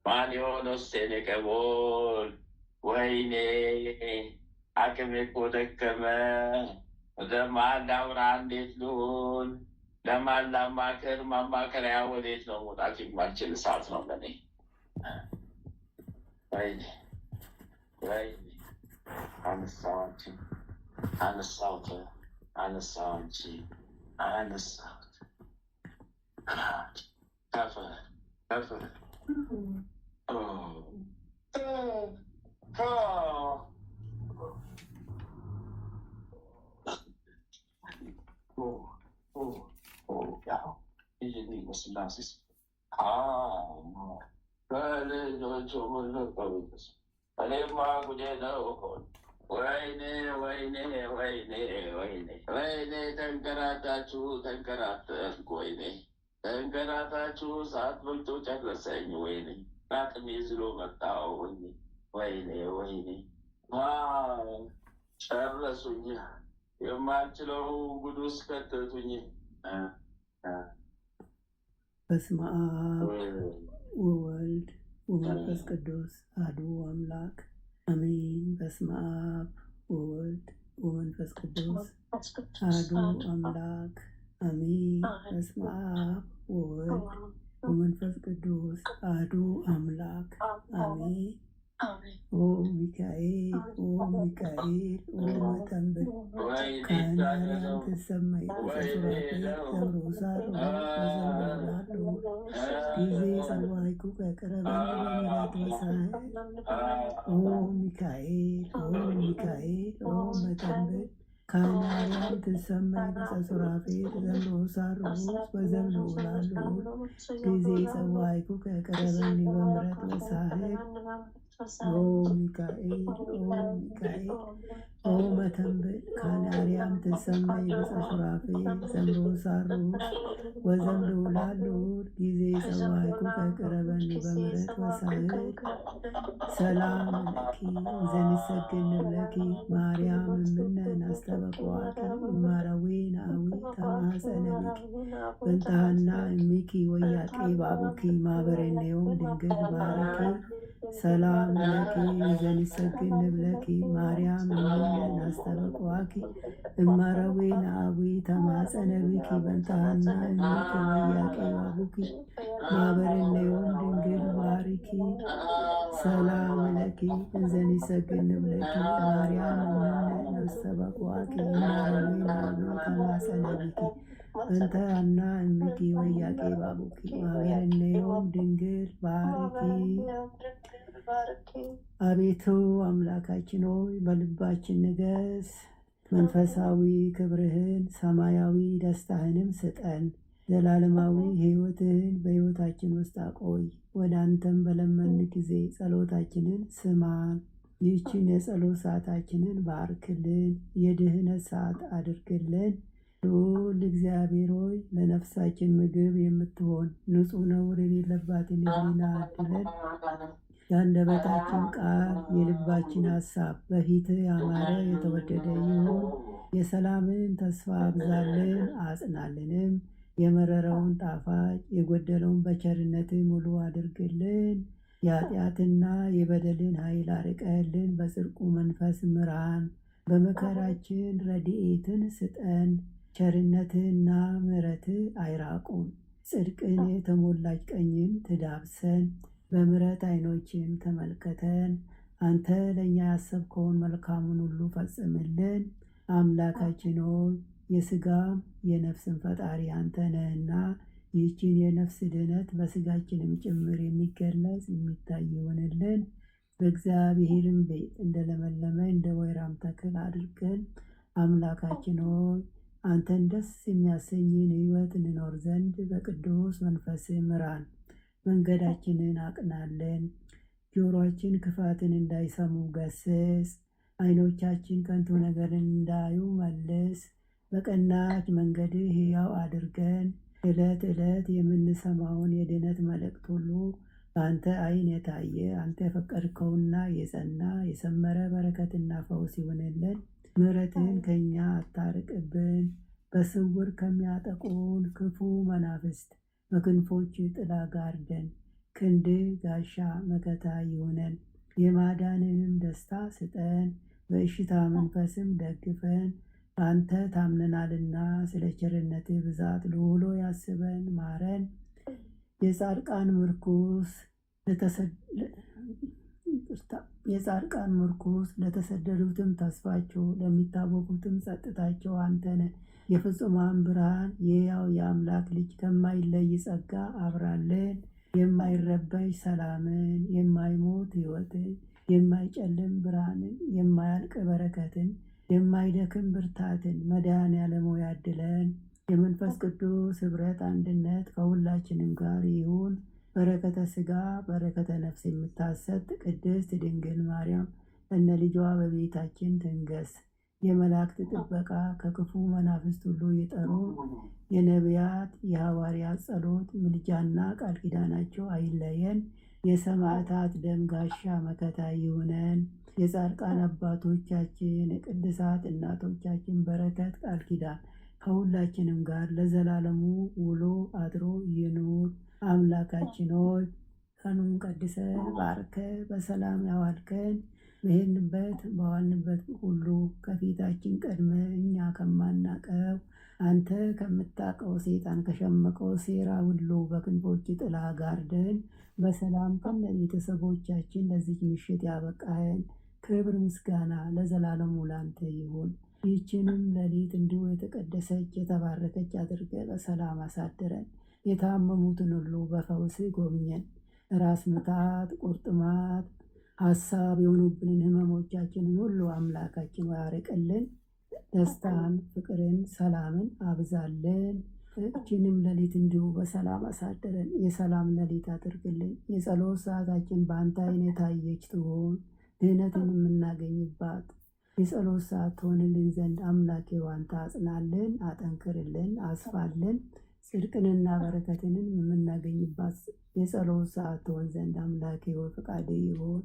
ማንዮ ሎሴ ነቄቦ። ወይኔ አቅሜ እኮ ደከመ። ለማን ላውራ? እንዴት ልሁን? ለማን ላማክር? ማማከሪያ ወዴት ነው? መውጣት የማልችል እሳት ነው ለኔ። ወይኔ ወይኔ አነሳሁት አነሳሁት አነሳሁት አነሳሁት። ከፍ ከፍ ያው በስላሴ ከልጆቹ ሁሉ በቤተሰብ እኔማ ጉዴ ነው። ወይኔ ወይኔ ወይኔ ወይኔ ወይኔ ተንከራታችሁ ተንከራተትኩ። ወይኔ ተንከራታችሁ ሰዓት በልቶ ጨረሰኝ። ወይኔ አቅሜ ዝሎ መጣሁ። ወይኔ ወይኔ ወይኔ ጨረሱኝ። የማልችለው ጉድ ውስጥ ከተቱኝ። በስመ አብ ወወልድ ወመንፈስ ቅዱስ አሐዱ አምላክ አሜን። በስመ አብ ወወልድ ወመንፈስ ቅዱስ አሐዱ አምላክ አሜን። በስመ አብ ወወልድ ወመንፈስ ቅዱስ አሐዱ አምላክ አሜን። ኦ ሚካኤል ኦ ሚካኤል ኦ መተንብል ካህናርያን ትሰማይ ተሱራፌል ዘምሮሳር ዘምሮላሉ ጊዜ ጸዋይኩ ከቅረበን በምሕረት በሳህል ኦ ሚካኤል ኦ ሚካኤል ኦ መተንብል ካህናርያን ትሰማይ በጸሱራፌል ዘምሮሳር በዘምሮላሉ ጊዜ ጸዋይኩ ከቅረበን በምሕረት በሳህል ኦ ሚካኤል ኦ ሚካኤል ኦ መተንብል ካህናርያን ትሰማይ በጸሱራፌል ዘምሮሳሩስ ወዘምልውላሉ ጊዜ ጸዋይኩ ከቅረበኒ በምሕረት ወሳህል ሰላም ለኪ ዘንሰግድ ንብለኪ ማርያም እምነ ናስተበቅዋኪ እማረዊ ናዊ ተማጸነብኪ በንታሃና እሚኪ ወያቄ ባቡኪ ማበሬኔዮም ድንግል ባረኪ ሰላም ለኪ ዘንሰግድ ንብለኪ ማርያም እምነ ናስተበቅዋኪ እማረዊ ናዊ ተማጸነብኪ በንታሃና እሚኪ ወያቄ ባቡኪ ማበሬኔዮም ድንግል ባረኪ ሰላም ለኪ ዘንሰግድ ንብለኪ ማርያም እምነ ናስተበቅዋኪ እማረዊ ናዊ ተማጸነብኪ በንታሃና እሚኪ ወያቄ ባቡኪ ማበሬኔዮም ድንግል ባረኪ። አቤቱ አምላካችን ሆይ በልባችን ንገስ፣ መንፈሳዊ ክብርህን ሰማያዊ ደስታህንም ስጠን። ዘላለማዊ ሕይወትህን በሕይወታችን ውስጥ አቆይ። ወደ አንተም በለመን ጊዜ ጸሎታችንን ስማን። ይህችን የጸሎት ሰዓታችንን ባርክልን፣ የድህነት ሰዓት አድርግልን። ልዑል እግዚአብሔር ሆይ ለነፍሳችን ምግብ የምትሆን ንጹሕ ነውር የሌለባትን ሕሊና አድለን። የአንደበታችን ቃል የልባችን ሐሳብ በፊትህ ያማረ የተወደደ ይሁን። የሰላምን ተስፋ አብዛልን አጽናልንም። የመረረውን ጣፋጭ የጎደለውን በቸርነትህ ሙሉ አድርግልን። የኃጢአትና የበደልን ኃይል አርቀህልን በጽድቁ መንፈስ ምራን። በመከራችን ረድኤትን ስጠን። ቸርነትህና ምሕረትህ አይራቁን። ጽድቅን የተሞላች ቀኝም ትዳብሰን። በምሕረት ዓይኖችም ተመልከተን። አንተ ለእኛ ያሰብከውን መልካሙን ሁሉ ፈጽምልን። አምላካችን ሆይ የሥጋም የነፍስን ፈጣሪ አንተ ነህና ይህችን የነፍስ ድህነት በሥጋችንም ጭምር የሚገለጽ የሚታይ ይሆንልን። በእግዚአብሔርም ቤት እንደለመለመ እንደ ወይራም ተክል አድርገን አምላካችን ሆይ አንተን ደስ የሚያሰኝን ሕይወት እንኖር ዘንድ በቅዱስ መንፈስህ ምራን። መንገዳችንን አቅናለን። ጆሮአችን ክፋትን እንዳይሰሙ ገስጽ። ዓይኖቻችን ከንቱ ነገርን እንዳዩ መልስ። በቀናች መንገድህ ሕያው አድርገን። ዕለት ዕለት የምንሰማውን የድነት መልእክት ሁሉ በአንተ ዓይን የታየ አንተ የፈቀድከውና የጸና የሰመረ በረከትና ፈውስ ይሆንልን። ምሕረትህን ከእኛ አታርቅብን። በስውር ከሚያጠቁን ክፉ መናፍስት በክንፎች ጥላ ጋርደን። ክንድህ ጋሻ መከታ ይሁነን። የማዳንንም ደስታ ስጠን። በእሽታ መንፈስም ደግፈን። በአንተ ታምነናልና ስለ ቸርነትህ ብዛት ልውሎ ያስበን ማረን። የጻድቃን ምርኩስ ለተሰደዱትም ተስፋቸው ለሚታወቁትም ጸጥታቸው አንተ ነህ። የፍጹማን ብርሃን የሕያው የአምላክ ልጅ ከማይለይ ጸጋ አብራለን። የማይረበሽ ሰላምን፣ የማይሞት ሕይወትን፣ የማይጨልም ብርሃንን፣ የማያልቅ በረከትን፣ የማይደክም ብርታትን መድኃኔዓለም ሆይ አድለን። የመንፈስ ቅዱስ ኅብረት አንድነት ከሁላችንም ጋር ይሁን። በረከተ ሥጋ በረከተ ነፍስ የምታሰጥ ቅድስት ድንግል ማርያም እነ ልጇ በቤታችን ትንገስ። የመላእክት ጥበቃ ከክፉ መናፍስት ሁሉ ይጠሩ። የነቢያት የሐዋርያት ጸሎት ምልጃና ቃል ኪዳናቸው አይለየን። የሰማዕታት ደም ጋሻ መከታ ይሁነን። የጻድቃን አባቶቻችን የቅድሳት እናቶቻችን በረከት ቃል ኪዳን ከሁላችንም ጋር ለዘላለሙ ውሎ አድሮ ይኑር። አምላካችን ሆይ ቀኑን ቀድሰ ባርከ በሰላም ያዋልከን በሄድንበት በዋልንበት ሁሉ ከፊታችን ቀድመ እኛ ከማናቀው አንተ ከምታቀው ሰይጣን ከሸመቀው ሴራ ሁሉ በክንፎች ጥላ ጋርደን በሰላም ከነ ቤተሰቦቻችን ለዚህ ምሽት ያበቃህን ክብር ምስጋና ለዘላለሙ ላንተ ይሁን። ይህችንም ሌሊት እንዲሁ የተቀደሰች የተባረከች አድርገ በሰላም አሳድረን። የታመሙትን ሁሉ በፈውስ ጎብኘን። ራስ ምታት፣ ቁርጥማት፣ ሀሳብ የሆኑብንን ህመሞቻችንን ሁሉ አምላካችን ያርቅልን። ደስታን፣ ፍቅርን፣ ሰላምን አብዛልን። እችንም ሌሊት እንዲሁ በሰላም አሳድረን። የሰላም ሌሊት አድርግልን። የጸሎት ሰዓታችን በአንተ ዓይን የታየች ትሆን፣ ድህነትን የምናገኝባት የጸሎት ሰዓት ትሆንልን ዘንድ አምላኬ አንተ አጽናልን፣ አጠንክርልን፣ አስፋልን። ጽድቅንና በረከትንን የምናገኝባት የጸሎት ሰዓት ትሆን ዘንድ አምላኬ ሆይ ፈቃድ ይሁን።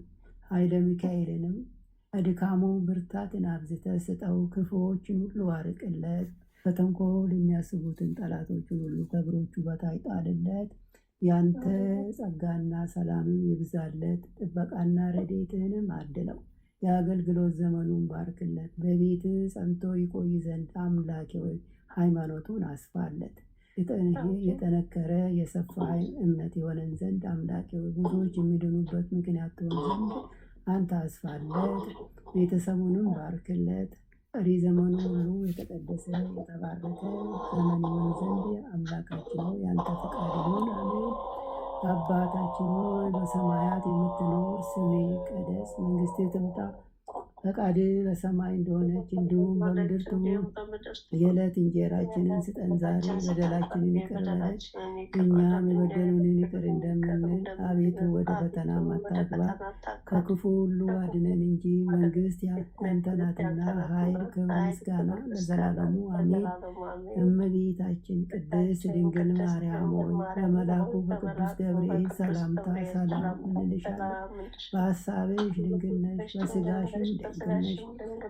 ኃይለ ሚካኤልንም ከድካሙ ብርታትን አብዝተ ስጠው። ክፉዎችን ሁሉ አርቅለት። በተንኮል የሚያስቡትን ጠላቶችን ሁሉ ከእግሮቹ በታች ጣልለት። ያንተ ጸጋና ሰላምም ይብዛለት። ጥበቃና ረድኤትህንም አድለው። የአገልግሎት ዘመኑን ባርክለት። በቤት ጸንቶ ይቆይ ዘንድ አምላኬ ሆይ ሃይማኖቱን አስፋለት። የጠነከረ የሰፋ እምነት የሆነን ዘንድ አምላኬ ሆይ ብዙዎች የሚድኑበት ምክንያት ትሆን ዘንድ አንተ አስፋለት። ቤተሰቡንም ባርክለት። ቀሪ ዘመኑ ሁሉ የተቀደሰ የተባረከ ዘመን ይሆን ዘንድ አምላካችን ሆይ ያንተ ፈቃድ ይሁን። አሜን። አባታችን ሆይ በሰማያት የምትኖር ስምህ ይቀደስ፣ መንግሥትህ ትምጣ፣ ፈቃድህ በሰማይ እንደሆነች እንዲሁም በምድር ትሁን። የዕለት እንጀራችንን ስጠን ዛሬ፣ በደላችንን ይቅር በለን እኛም የበደሉንን ይቅር እንደምንል፣ አቤቱ ወደ ፈተና አታግባን ከክፉ ሁሉ አድነን እንጂ መንግሥት ያንተ ናትና፣ ኃይል፣ ክብር፣ ምስጋና ለዘላለሙ አሜን። እመቤታችን ቅድስት ድንግል ማርያም ሆይ በመልአኩ በቅዱስ ገብርኤል ሰላምታ ሰላም እንልሻለን። በሐሳብሽ ድንግል ነሽ፣ በሥጋሽም ድንግል ነሽ።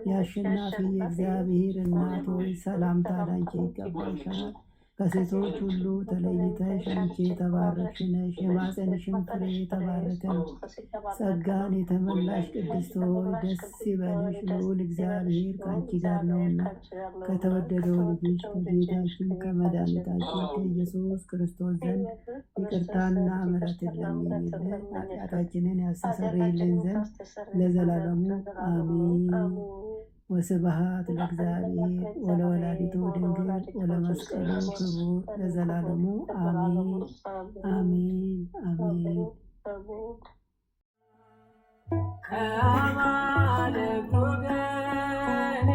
የአሸናፊ የእግዚአብሔር እናት ሆይ ሰላምታ ላንቺ ይገባሻል። ከሴቶች ሁሉ ተለይተሽ አንቺ የተባረክሽ ነሽ፣ የማኅፀንሽም ፍሬ የተባረከ ነው። ጸጋን የተመላሽ ቅድስት ሆይ ደስ ይበልሽ፣ ልዑል እግዚአብሔር ከአንቺ ጋር ነውና ከተወደደው ልጅሽ ከጌታችን ከመድኃኒታችን ከኢየሱስ ክርስቶስ ዘንድ ይቅርታና ምሕረትን ለምኝልን ኃጢአታችንን ያስተሰርይልን ዘንድ ለዘላለሙ አሜን። ወስብሐት ለእግዚአብሔር ወለወላዲቱ ድንግል ወለመስቀሉ ክቡር ለዘላለሙ አሜን አሜን አሜን። ከአማልክት ወገን